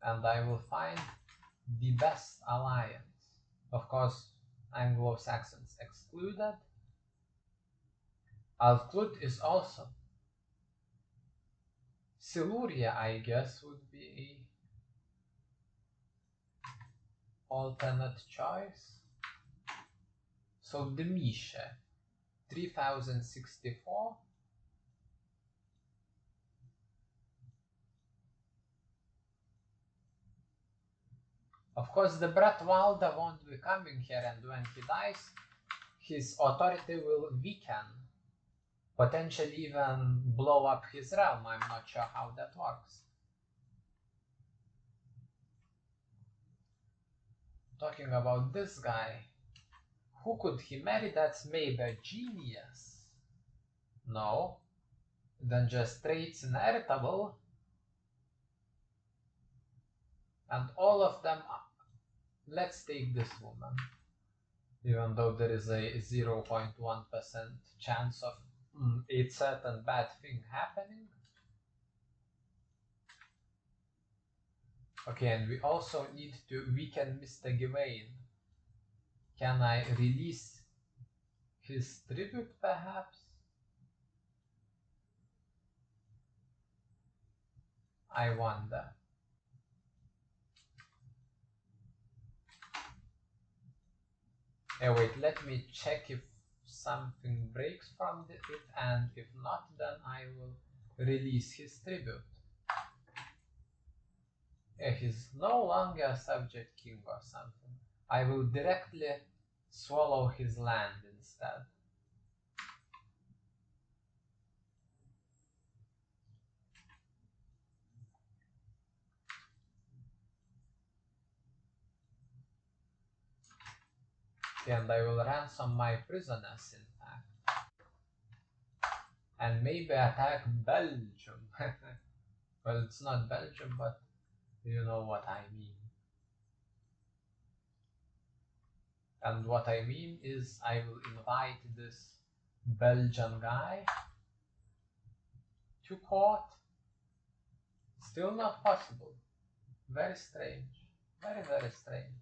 And I will find the best alliance. Of course, Anglo-Saxons excluded. Alclut is also. Siluria, I guess, would be a alternate choice. So Demisce, 3064. Of course, the Bretwalda won't be coming here, and when he dies, his authority will weaken. Potentially even blow up his realm. I'm not sure how that works. Talking about this guy, who could he marry? That's maybe a genius. No. Then just traits inheritable. And all of them, let's take this woman. Even though there is a 0.1% chance of a certain bad thing happening. Okay, and we also need to weaken Mr. Gawain. Can I release his tribute, perhaps? I wonder. Wait, let me check if something breaks from it, and if not, then I will release his tribute. He's no longer a subject king or something. I will directly swallow his land instead. Okay, and I will ransom my prisoners, in fact. And maybe attack Belgium. Well, it's not Belgium, but you know what I mean. And what I mean is I will invite this Belgian guy to court. Still not possible. Very strange. Very, very strange.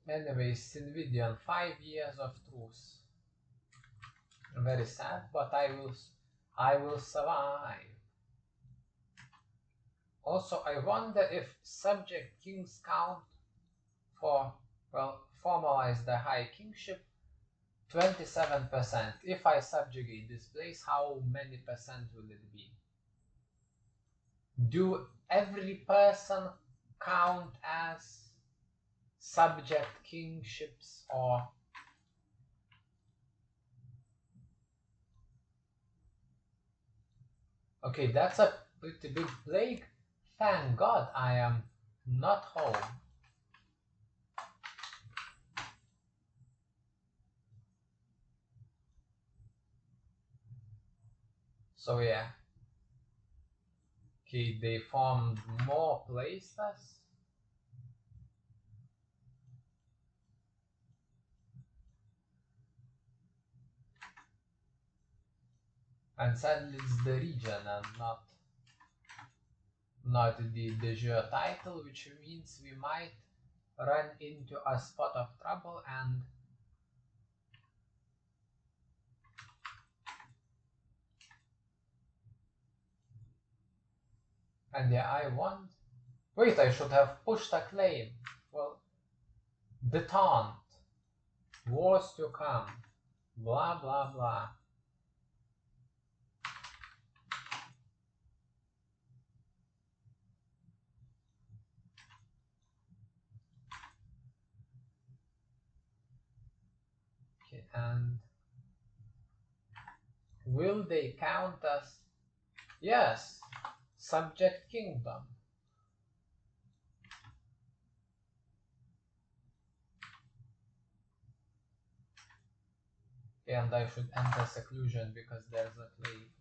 Anyways, Nvidian, 5 years of truce. Very sad, but I will survive. Also, I wonder if subject kings count for, well, formalize the high kingship. 27%. If I subjugate this place, how many percent will it be? Do every person count as subject kingships, or okay, that's a pretty big plague. Thank God I am not home. So yeah. Okay, they formed more places. And sadly it's the region and not the de jure title, which means we might run into a spot of trouble. And yeah, I won. Wait, I should have pushed a claim. Well, detente, wars to come, blah blah blah. Okay, and will they count as, yes, subject kingdom? And I should enter seclusion because there's a plague.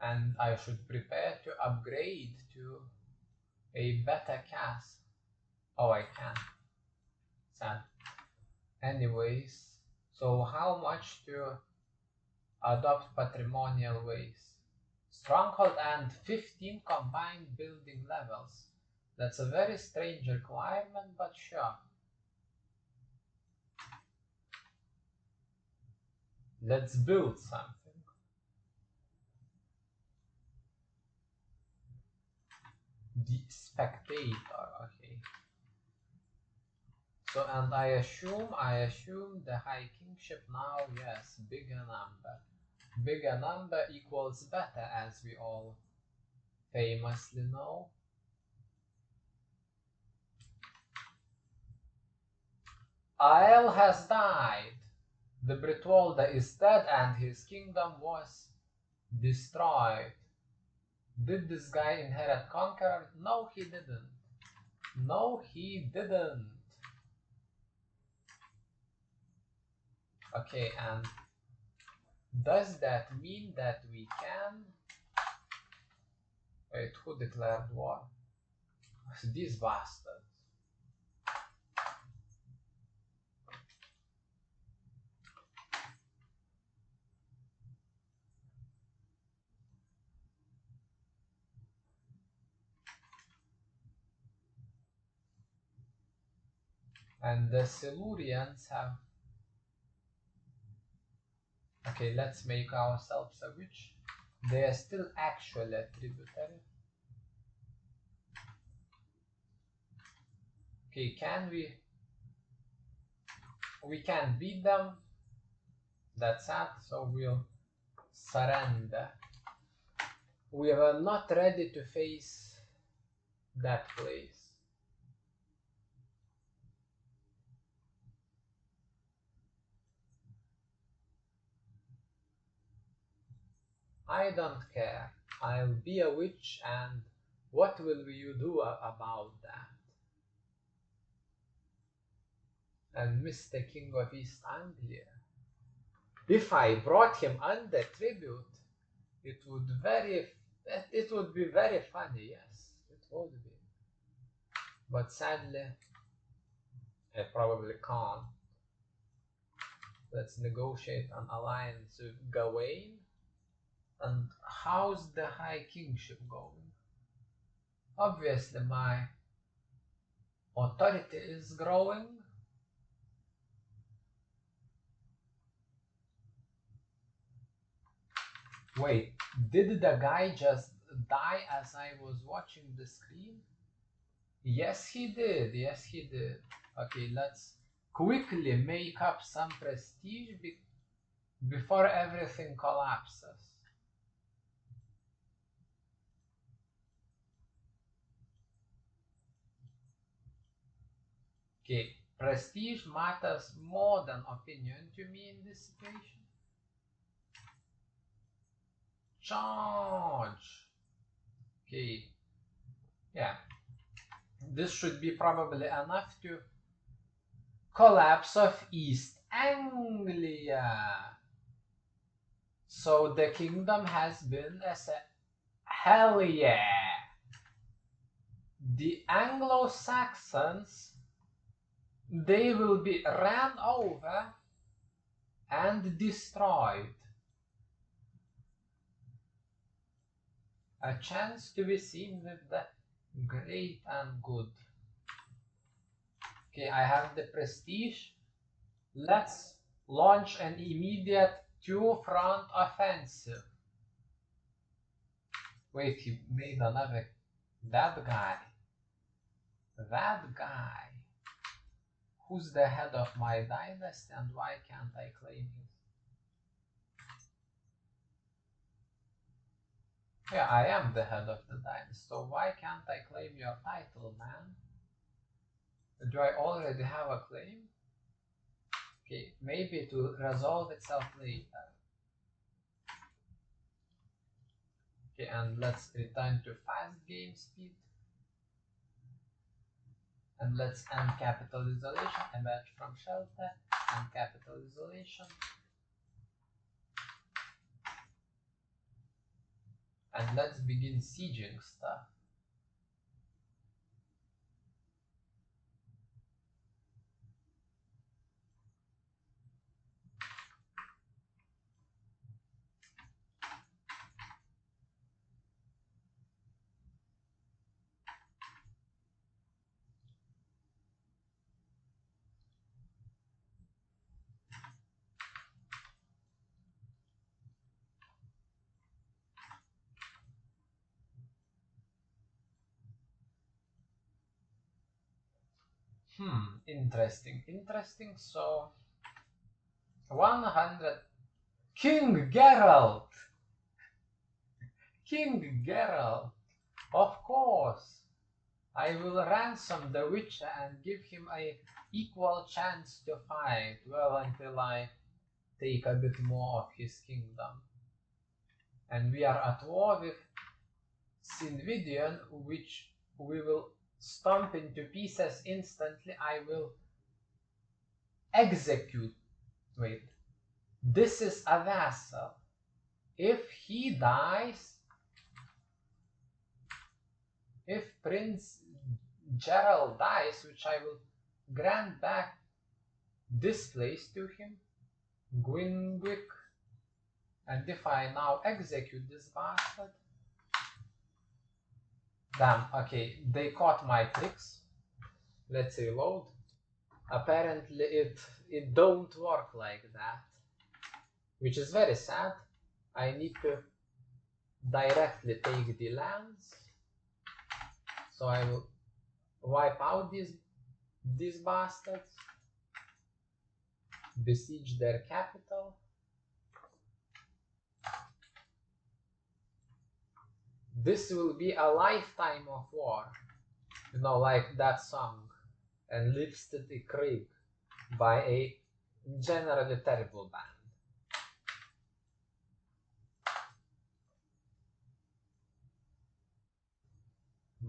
And I should prepare to upgrade to a better castle. Oh, I can. Sad. Anyways, so how much to adopt patrimonial ways? Stronghold and 15 combined building levels. That's a very strange requirement, but sure. Let's build something. The spectator, okay. So, and I assume the high kingship now, yes, bigger number. Bigger number equals better, as we all famously know. Ael has died. The Britwalda is dead and his kingdom was destroyed. Did this guy inherit Conqueror? No, he didn't. No, he didn't. Okay, and does that mean that we can... Wait, who declared war? These bastards. And the Silurians have... Okay, let's make ourselves a witch. They are still actually a tributary. Okay, can we... We can beat them. That's sad, so we'll surrender. We were not ready to face that place. I don't care. I'll be a witch, and what will you do about that? And Mr. King of East Anglia. If I brought him under tribute, it would be very funny, yes, it would be. But sadly, I probably can't. Let's negotiate an alliance with Gawain. And how's the High Kingship going? Obviously, my authority is growing. Wait, did the guy just die as I was watching the screen? Yes, he did. Yes, he did. Okay, let's quickly make up some prestige before everything collapses. Okay, prestige matters more than opinion to me in this situation. Charge! Okay, yeah. This should be probably enough to collapse of East Anglia. So the kingdom has been hell yeah. The Anglo-Saxons, they will be ran over and destroyed. A chance to be seen with the great and good. Okay, I have the prestige. Let's launch an immediate two-front offensive. Wait, he made another. That guy. That guy. Who's the head of my dynasty and why can't I claim him? Yeah, I am the head of the dynasty, so why can't I claim your title, man? Do I already have a claim? Okay, maybe it will resolve itself later. Okay, and let's return to fast game speed. And let's end capital isolation, emerge from shelter, and capital isolation. And let's begin sieging stuff. Interesting. So 100. King Geralt! King Geralt! Of course! I will ransom the Witcher and give him a equal chance to fight, well, until I take a bit more of his kingdom. And we are at war with Sinvidion, which we will stomp into pieces instantly. I will execute. Wait, this is a vassal. If he dies, if Prince Gerald dies, which I will grant back this place to him, Gwynwick, and if I now execute this bastard, damn, okay, they caught my tricks. Let's reload. Apparently it don't work like that, which is very sad. I need to directly take the lands, so I will wipe out these bastards, besiege their capital. This will be a lifetime of war, you know, like that song, Enlisted Krieg by a generally terrible band.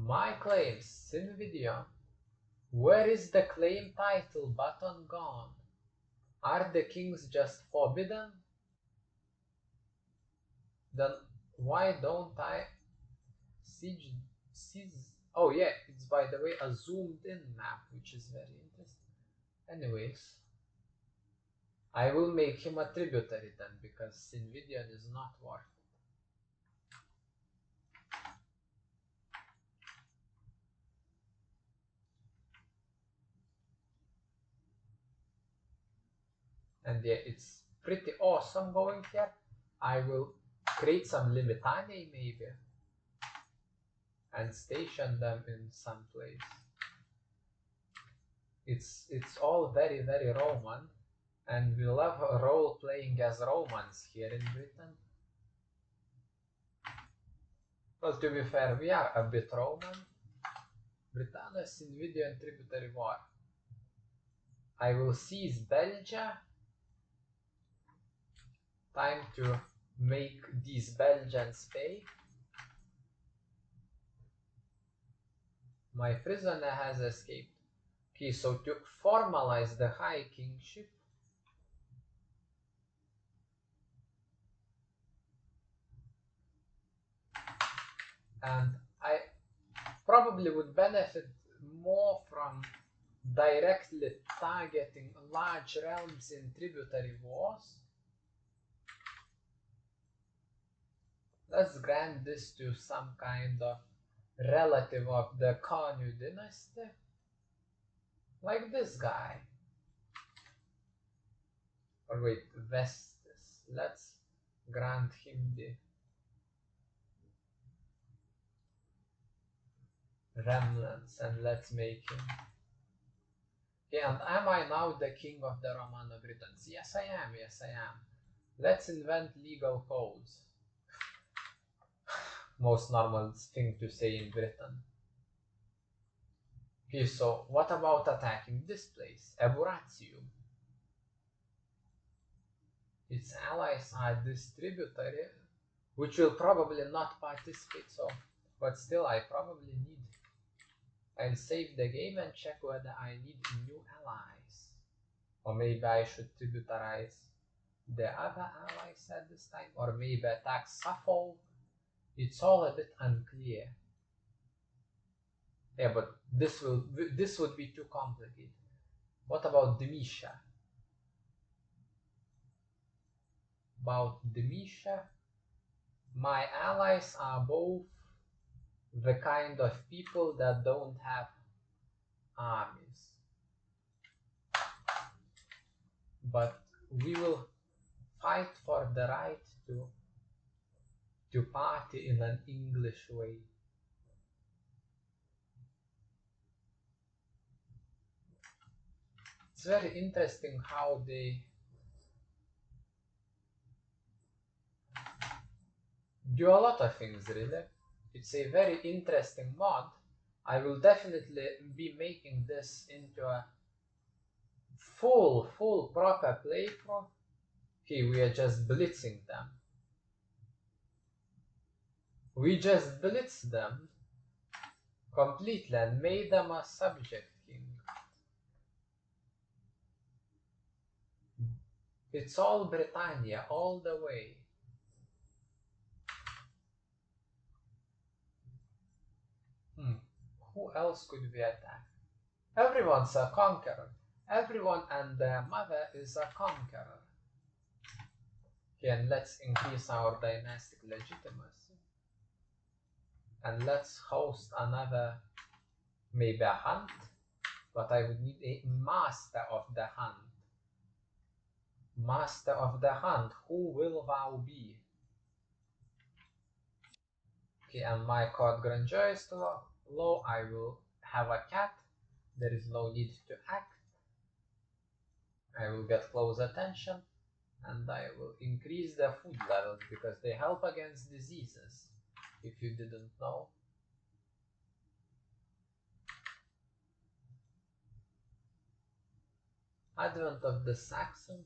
My claims, NVIDIA. Where is the claim title button gone? Are the kings just forbidden? Then why don't I siege? Oh yeah, it's by the way a zoomed in map, which is very interesting. Anyways, I will make him a tributary then, because Sinvidian is not worth it. And yeah, it's pretty awesome going here. I will create some Limitani maybe and station them in some place. It's all very Roman, and we love role playing as Romans here in Britain. Well, to be fair, we are a bit Roman. Britannia, Sinvidia, and tributary war. I will seize Belgia. Time to make these Belgians pay. My prisoner has escaped. Okay, so to formalize the High Kingship, and I probably would benefit more from directly targeting large realms in tributary wars. Let's grant this to some kind of relative of the Kanu dynasty, like this guy. Or wait, Vestus. Let's grant him the remnants and let's make him. Okay, and am I now the king of the Romano Britons? Yes, I am. Yes, I am. Let's invent legal codes. Most normal thing to say in Britain. Okay, so what about attacking this place, Eburatium? Its allies are distributary, which will probably not participate, so, but still I probably need. I'll save the game and check whether I need new allies. Or maybe I should tributarize the other allies at this time, or maybe attack Suffolk. It's all a bit unclear. Yeah, but this would be too complicated. What about Demetia? About Demetia, my allies are both the kind of people that don't have armies. But we will fight for the right to party in an English way. It's very interesting how they do a lot of things, really. It's a very interesting mod. I will definitely be making this into a full proper playthrough. Okay, we are just blitzing them. We just blitzed them completely and made them a subject king. It's all Britannia, all the way. Who else could we attack? Everyone's a conqueror. Everyone and their mother is a conqueror. Okay, and let's increase our dynastic legitimacy. And let's host another, maybe a hunt, but I would need a master of the hunt. Master of the hunt, who will thou be? Okay, and my court grandeur is too low. I will have a cat. There is no need to act. I will get close attention, and I will increase their food levels because they help against diseases, if you didn't know. Advent of the Saxons.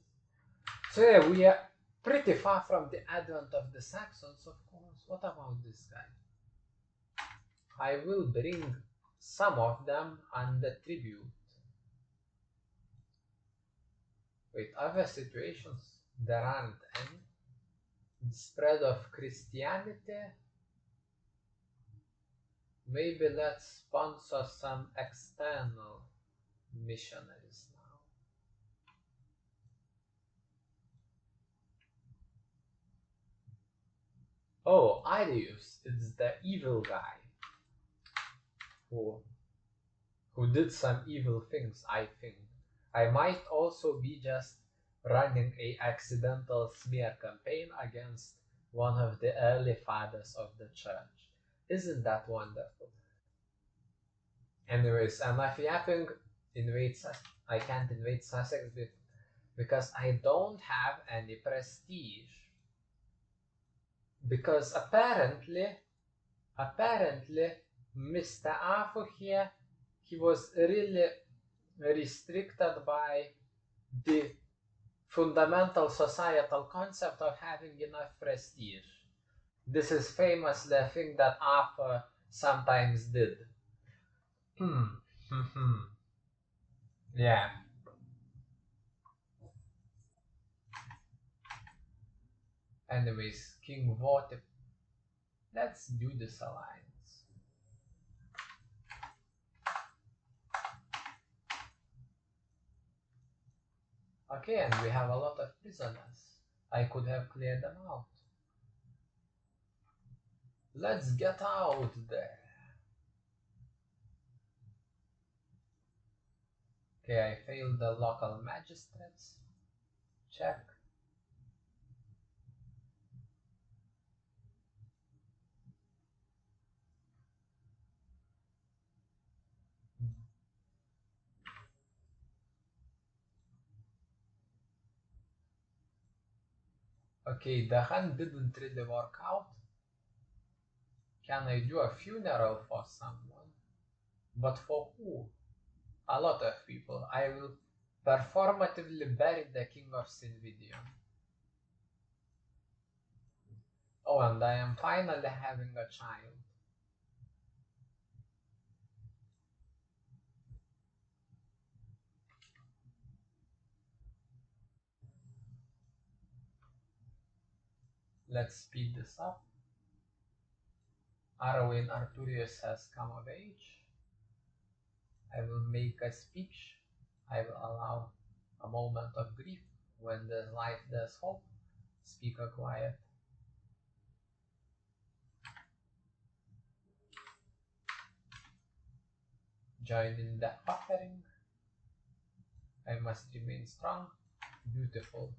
So yeah, we are pretty far from the advent of the Saxons, of course. What about this guy? I will bring some of them under tribute. With other situations, there aren't any. The spread of Christianity. Maybe let's sponsor some external missionaries now. Oh, Arius, it's the evil guy who did some evil things, I think. I might also be just running a accidental smear campaign against one of the early fathers of the church. Isn't that wonderful? Anyways, enough yapping. I can't invade Sussex because I don't have any prestige. Because apparently, Mr. Arthur here, he was really restricted by the fundamental societal concept of having enough prestige. This is famously a thing that Arthur sometimes did. Yeah. Anyways, King voted. Let's do this alliance. Okay, and we have a lot of prisoners. I could have cleared them out. Let's get out there. Okay, I failed the local magistrates. Check. Okay, the hunt didn't really work out. Can I do a funeral for someone? But for who? A lot of people. I will performatively bury the king of Sinvidium. Oh, and I am finally having a child. Let's speed this up. Arwen Arturius has come of age. I will make a speech. I will allow a moment of grief when there's life, there's hope. Speak a quiet. Join in the offering. I must remain strong. Beautiful.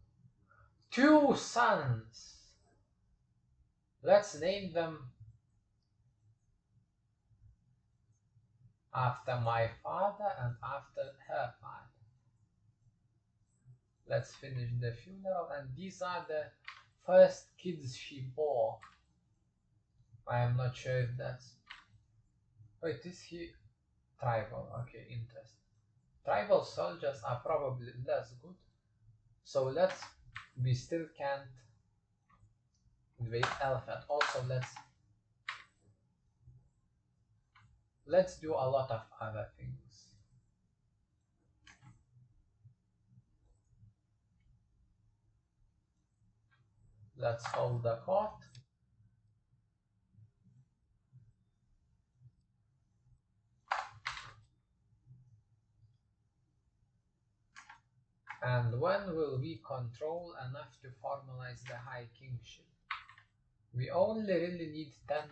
2 sons. Let's name them after my father and after her father. Let's finish the funeral, and these are the first kids she bore. I am not sure if that's... Wait, is he tribal? Okay, interesting. Tribal soldiers are probably less good, so we still can't invade Elfet. Also, let's do a lot of other things. Let's hold the court. And when will we control enough to formalize the High Kingship? We only really need 10%.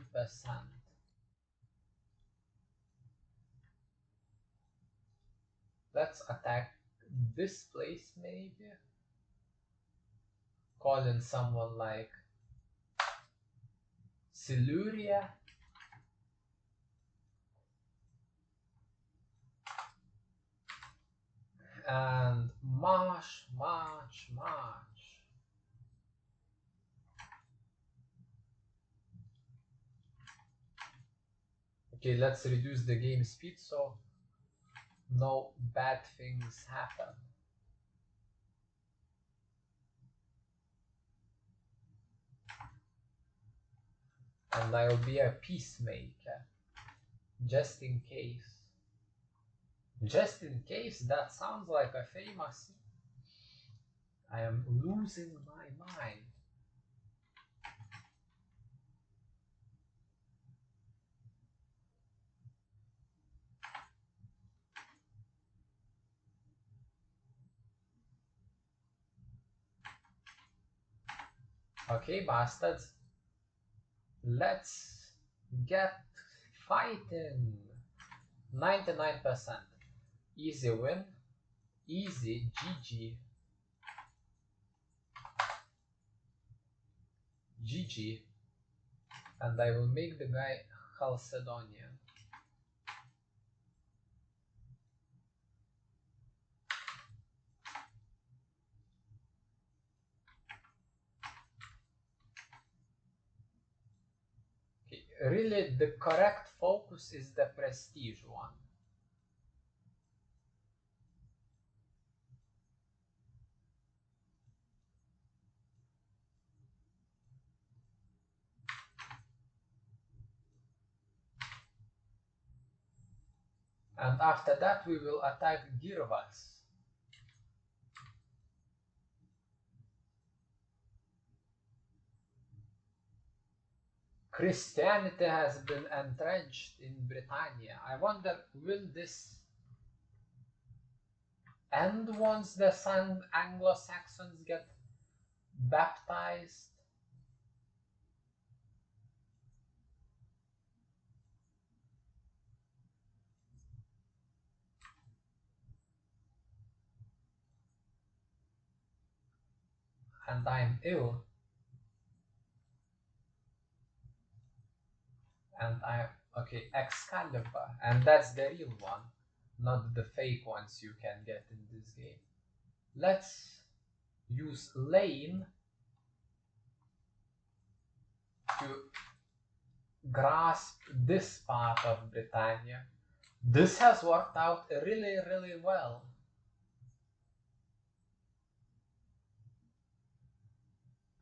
Let's attack this place maybe. Call in someone like Siluria. And march. Okay, let's reduce the game speed so no bad things happen. And I'll be a peacemaker. Just in case. Just in case, that sounds like a famous. I am losing my mind. Okay, bastards. Let's get fighting. 99%. Easy win. Easy GG. GG. And I will make the guy Chalcedonian. Okay. Really, the correct focus is the prestige one. And after that we will attack Girvas. Christianity has been entrenched in Britannia. I wonder, will this end once the Anglo-Saxons get baptized? And I'm ill. And I'm, okay, Excalibur. And that's the real one, not the fake ones you can get in this game. Let's use Lane to grasp this part of Britannia. This has worked out really, really well.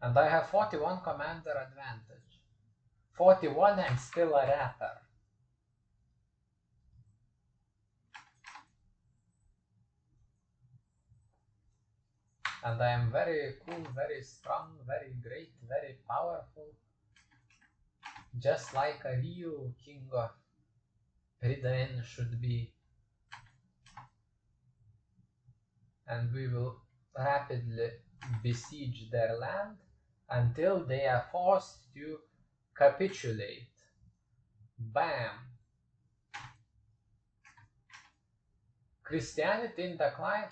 And I have 41 commander advantage. 41 and still a rapper. And I am very cool, very strong, very great, very powerful. Just like a real king of Britain should be. And we will rapidly besiege their land until they are forced to capitulate. Bam! Christianity in decline?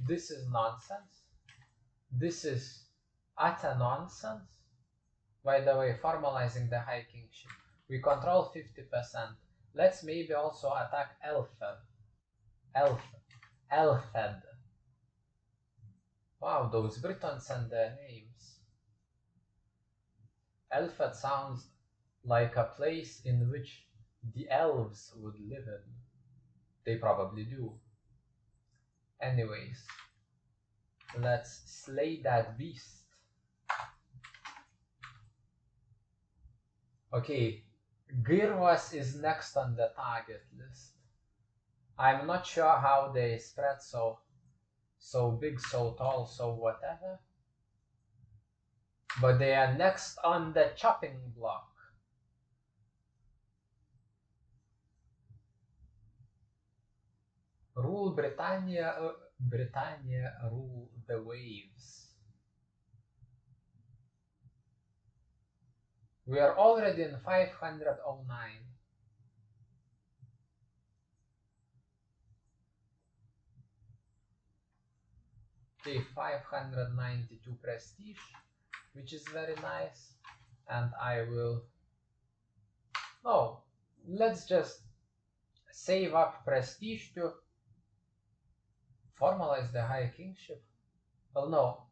This is nonsense. This is utter nonsense. By the way, formalizing the High Kingship. We control 50%. Let's maybe also attack Elfed. Elfed. Wow, those Britons and their names. Elfed sounds like a place in which the elves would live in. They probably do. Anyways, let's slay that beast. Okay, Girvas is next on the target list. I'm not sure how they spread so big, so tall, so whatever. But they are next on the chopping block. Rule Britannia, Britannia rule the waves. We are already in 509. Okay, 592 prestige, which is very nice. And I will... No, let's just save up prestige to formalize the High Kingship. Well, no.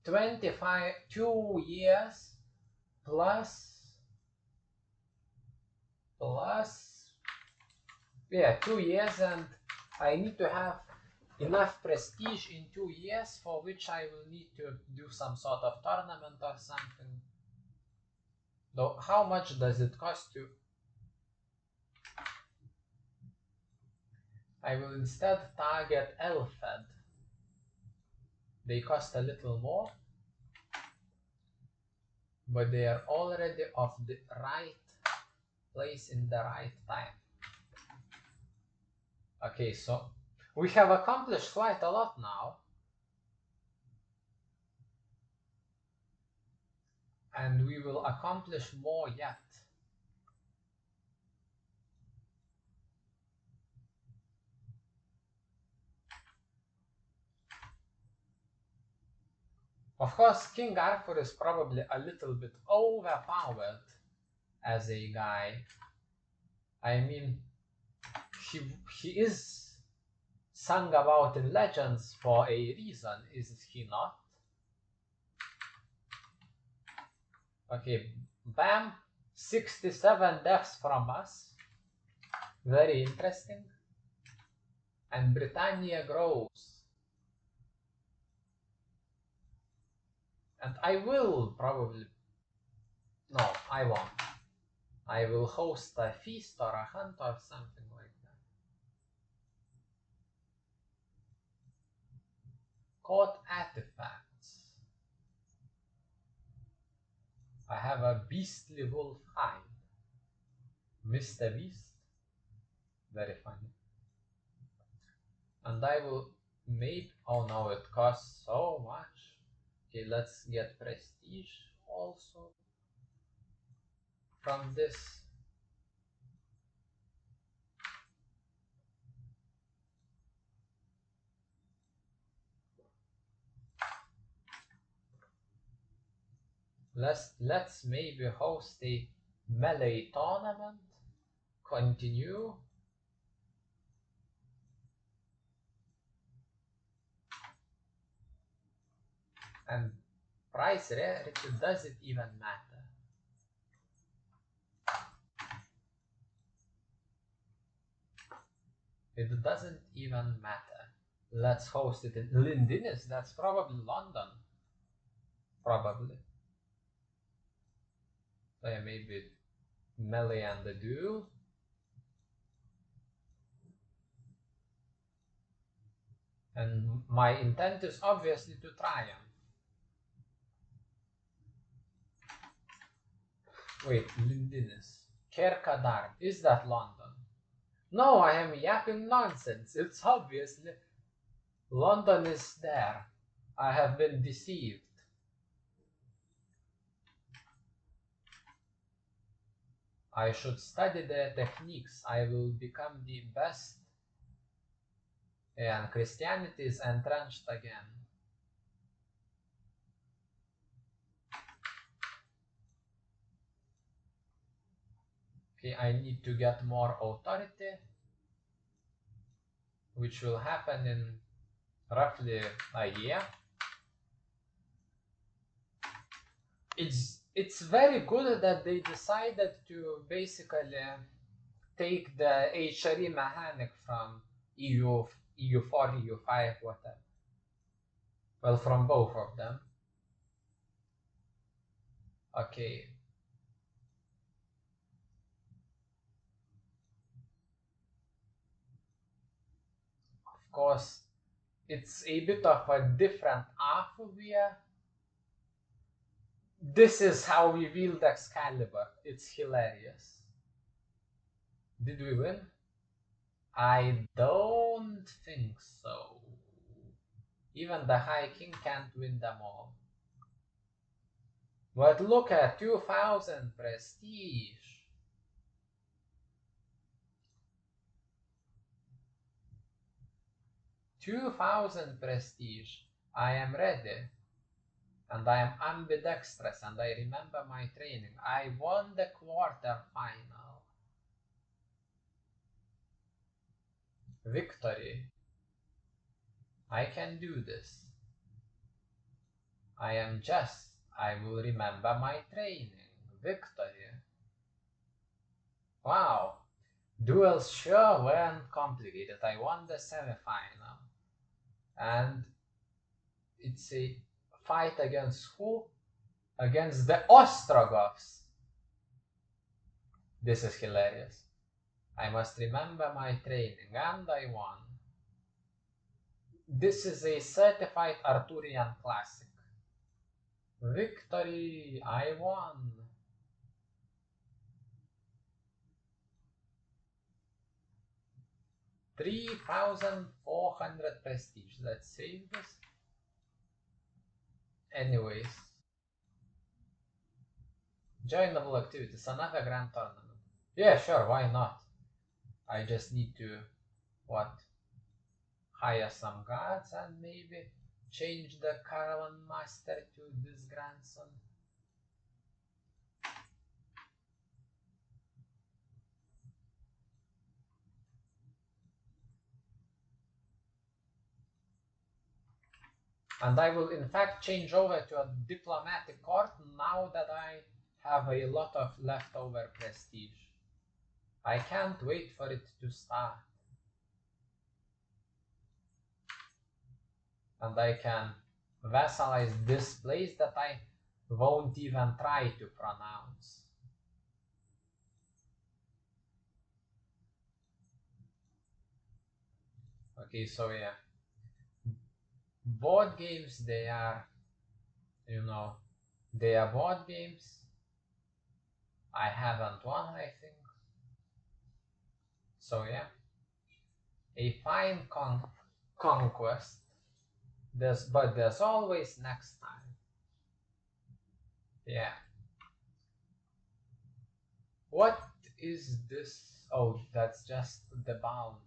2 years plus, yeah, 2 years, and I need to have enough prestige in 2 years, for which I will need to do some sort of tournament or something. Though, how much does it cost to I will instead target Elfed. They cost a little more, but they are already of the right place in the right time. Okay, so we have accomplished quite a lot now. And we will accomplish more yet. Of course, King Arthur is probably a little bit overpowered as a guy. I mean, he is sung about in legends for a reason, is he not? Okay, bam, 67 deaths from us. Very interesting. And Britannia grows. And I will probably... No, I won't. I will host a feast or a hunt or something like that. Caught artifacts. I have a beastly wolf hide. Mr. Beast. Very funny. And I will maybe... Oh no, it costs so much. Okay, let's get prestige also from this. Let's maybe host a melee tournament. Continue. And price rarity, does it even matter? It doesn't even matter. Let's host it in Lindinus. That's probably London. Probably. So yeah, maybe melee and the duel. And my intent is obviously to triumph. Wait, Lindinus. Kerkadar. Is that London? No, I am yapping nonsense. It's obviously London is there. I have been deceived. I should study their techniques. I will become the best. And Christianity is entrenched again. Okay, I need to get more authority, which will happen in roughly a year. It's very good that they decided to basically take the HRE mechanic from EU4, EU5, whatever. Well, from both of them. Okay. Of course, it's a bit of a different Alphavia. This is how we wield Excalibur. It's hilarious. Did we win? I don't think so. Even the High King can't win them all. But look at 2000 prestige. $2,000 prestige. I am ready. And I am ambidextrous and I remember my training. I won the quarter final. Victory. I can do this. I am just. I will remember my training. Victory. Wow. Duels sure weren't complicated. I won the semi-final. And it's a fight against who? Against the Ostrogoths. This is hilarious. I must remember my training, and I won. This is a certified Arthurian classic. Victory! I won! 3,400 prestige. Let's save this. Anyways. Joinable activities, another grand tournament. Yeah, sure, why not? I just need to, what? Hire some guards and maybe change the caravan master to this grandson. And I will in fact change over to a diplomatic court now that I have a lot of leftover prestige. I can't wait for it to start. And I can vassalize this place that I won't even try to pronounce. Okay, so yeah. Board games, they are, they are board games. I haven't won, I think. So yeah. A fine conquest. But there's always next time. Yeah. What is this? Oh, that's just the boundary.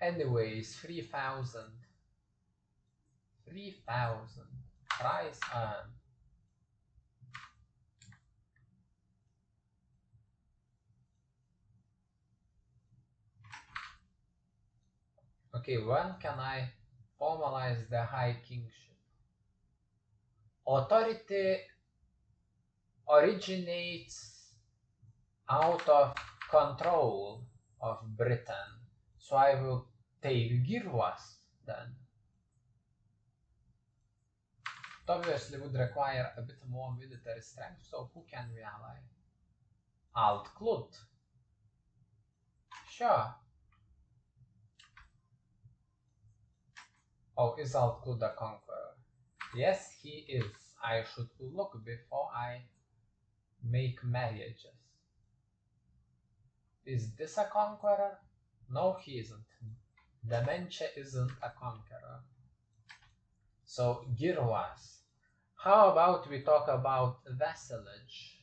Anyways, 3,000. 3,000. Price earned. Okay, when can I formalize the High Kingship? Authority originates out of control of Britain, so I will take Girwas then. It obviously would require a bit more military strength, so who can we ally? Alt-Clut. Sure. Oh, is Alt-Clut the conqueror? Yes, he is. I should look before I make marriages. Is this a conqueror? No, he isn't. Dementia isn't a conqueror. So, Girwas. How about we talk about vassalage?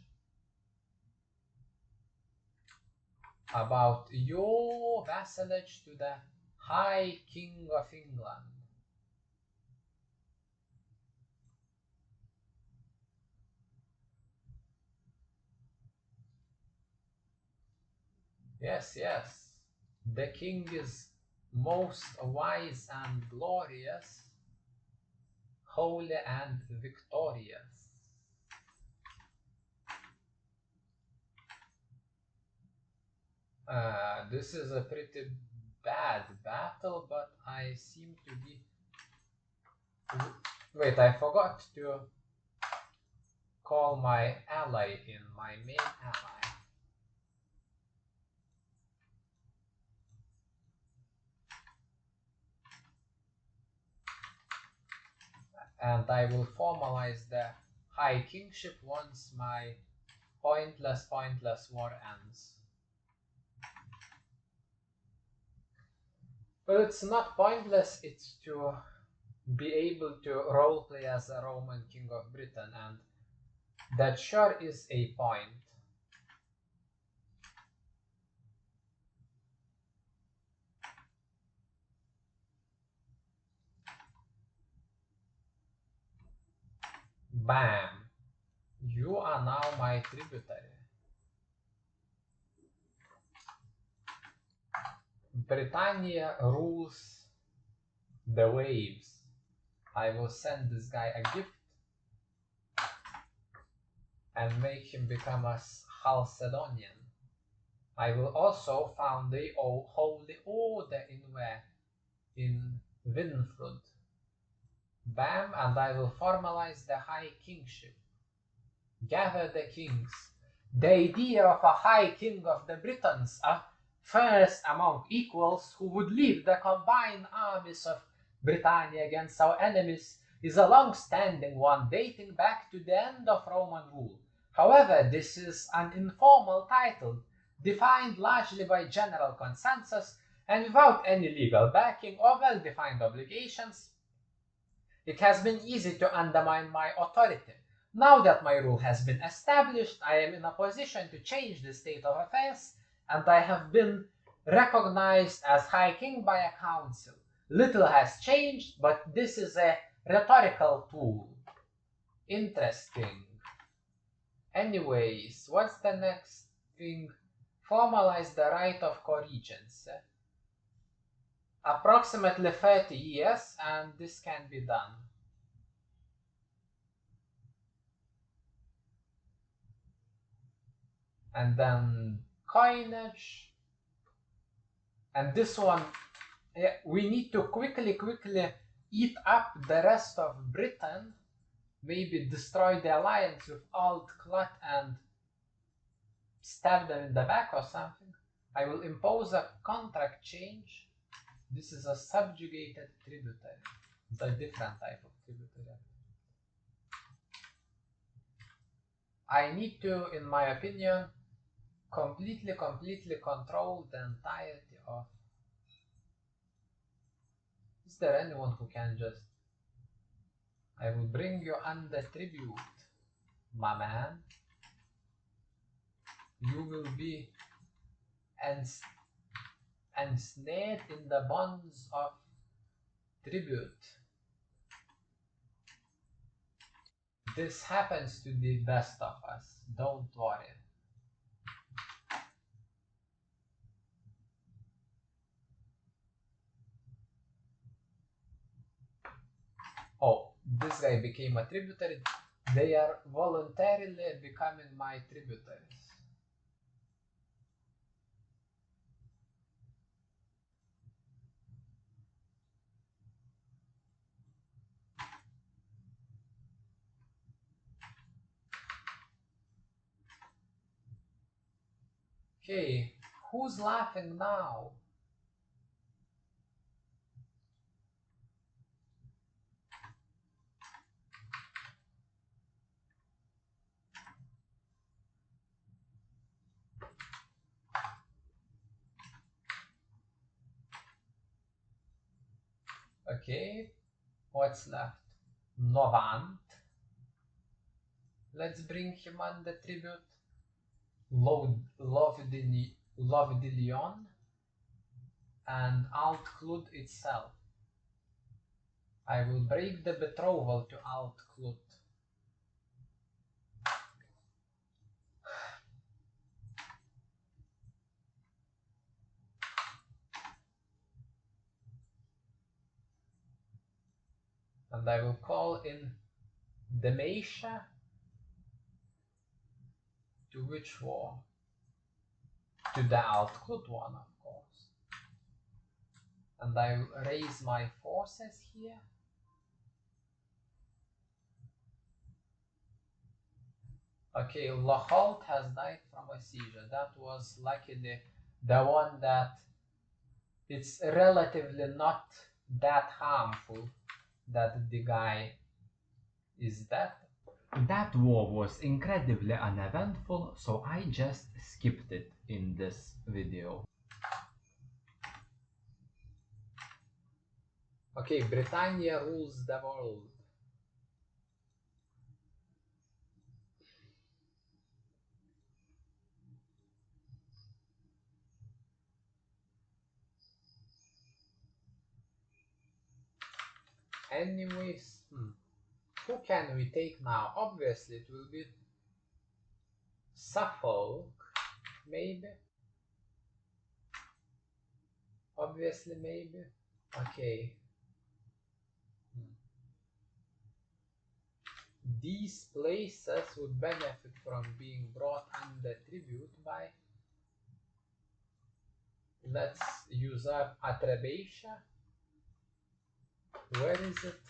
About your vassalage to the High King of England. Yes, yes. The king is most wise and glorious, holy and victorious. This is a pretty bad battle, but I seem to be... Wait, I forgot to call my ally in, my main ally. And I will formalize the High Kingship once my pointless war ends. But it's not pointless, it's to be able to roleplay as a Roman King of Britain, and that sure is a point. Bam! You are now my tributary. Britannia rules the waves. I will send this guy a gift and make him become a Chalcedonian. I will also found the Holy Order in where? In Winfrud. Bam, and I will formalize the High Kingship. Gather the kings. The idea of a high king of the Britons, a first among equals who would lead the combined armies of Britannia against our enemies, is a long-standing one dating back to the end of Roman rule. However, this is an informal title, defined largely by general consensus and without any legal backing or well-defined obligations. It has been easy to undermine my authority. Now that my rule has been established, I am in a position to change the state of affairs, and I have been recognized as High King by a council. Little has changed, but this is a rhetorical tool. Interesting. Anyways, what's the next thing? Formalize the right of co-regency. Approximately 30 years, and this can be done. And then coinage. And this one, we need to quickly eat up the rest of Britain. Maybe destroy the alliance with Alt Clut and stab them in the back or something. I will impose a contract change. This is a subjugated tributary. It's a different type of tributary. I need to, in my opinion, completely control the entirety of... Is there anyone who can just... I will bring you under tribute, my man. You will be ensnared in the bonds of tribute. This happens to the best of us, don't worry. Oh, this guy became a tributary. They are voluntarily becoming my tributaries. Okay, who's laughing now? Okay, what's left? Novant. Let's bring him under tribute. Lovdilion and Alt-Clud itself. I will break the betrothal to Alt-Clud. And I will call in Demacia. To which war? To the Alt-Clud one, of course. And I will raise my forces here. Okay, Loholt has died from a seizure. That was luckily the one that it's relatively not that harmful that the guy is dead. That war was incredibly uneventful, so I just skipped it in this video. Okay, Britannia rules the world. Anyways, who can we take now? Obviously, it will be Suffolk, maybe. Obviously, maybe. Okay. These places would benefit from being brought under tribute by... Let's use up Atrebatia. Where is it?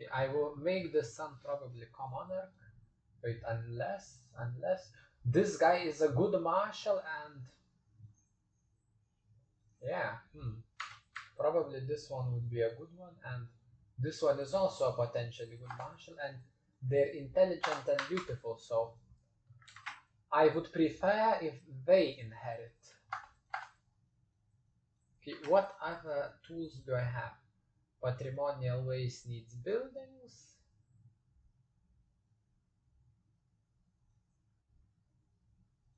Okay, I will make the son probably co-monarch. Wait, unless this guy is a good marshal and yeah, probably this one would be a good one, and this one is also a potentially good marshal, and they're intelligent and beautiful, so I would prefer if they inherit. Okay, what other tools do I have? Patrimonial waste needs buildings.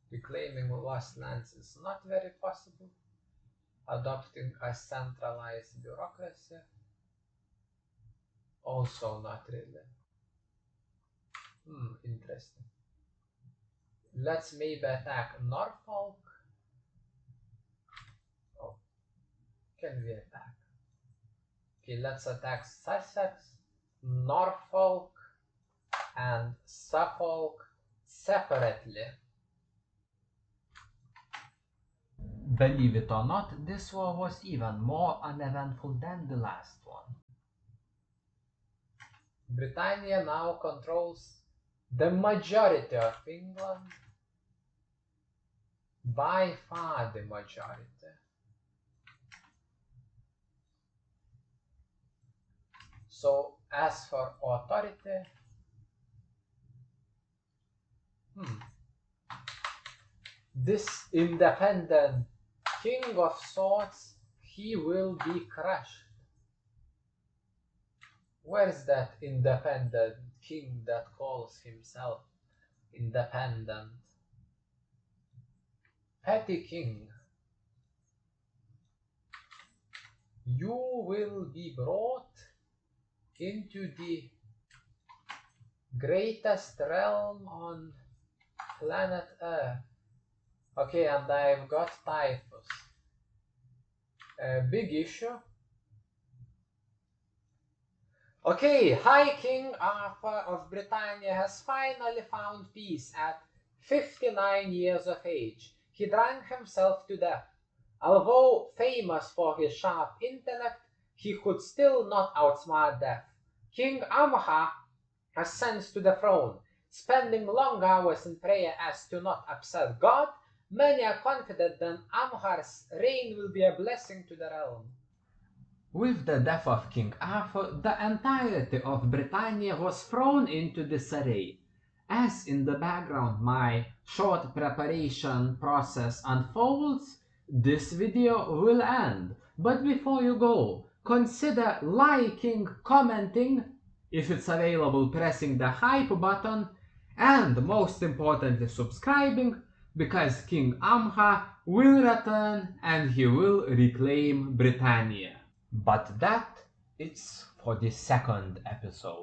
Reclaiming lost lands is not very possible. Adopting a centralized bureaucracy, also not really. Interesting. Let's maybe attack Norfolk. Oh, can we attack? Okay, let's attack Sussex, Norfolk, and Suffolk separately. Believe it or not, this war was even more uneventful than the last one. Britannia now controls the majority of England, by far the majority. So as for authority, this independent king of swords, he will be crushed. Where's that independent king that calls himself independent? Petty king, you will be brought into the greatest realm on planet Earth. Okay, and I've got typhus. A big issue. Okay, High King Arthur of Britannia has finally found peace at 59 years of age. He drank himself to death. Although famous for his sharp intellect, he could still not outsmart death. King Amha ascends to the throne, spending long hours in prayer as to not upset God. Many are confident that Amhar's reign will be a blessing to the realm. With the death of King Arthur, the entirety of Britannia was thrown into disarray. As in the background my short preparation process unfolds, this video will end. But before you go, consider liking, commenting, if it's available pressing the hype button, and most importantly subscribing, because King Amha will return and he will reclaim Britannia. But that is for the second episode.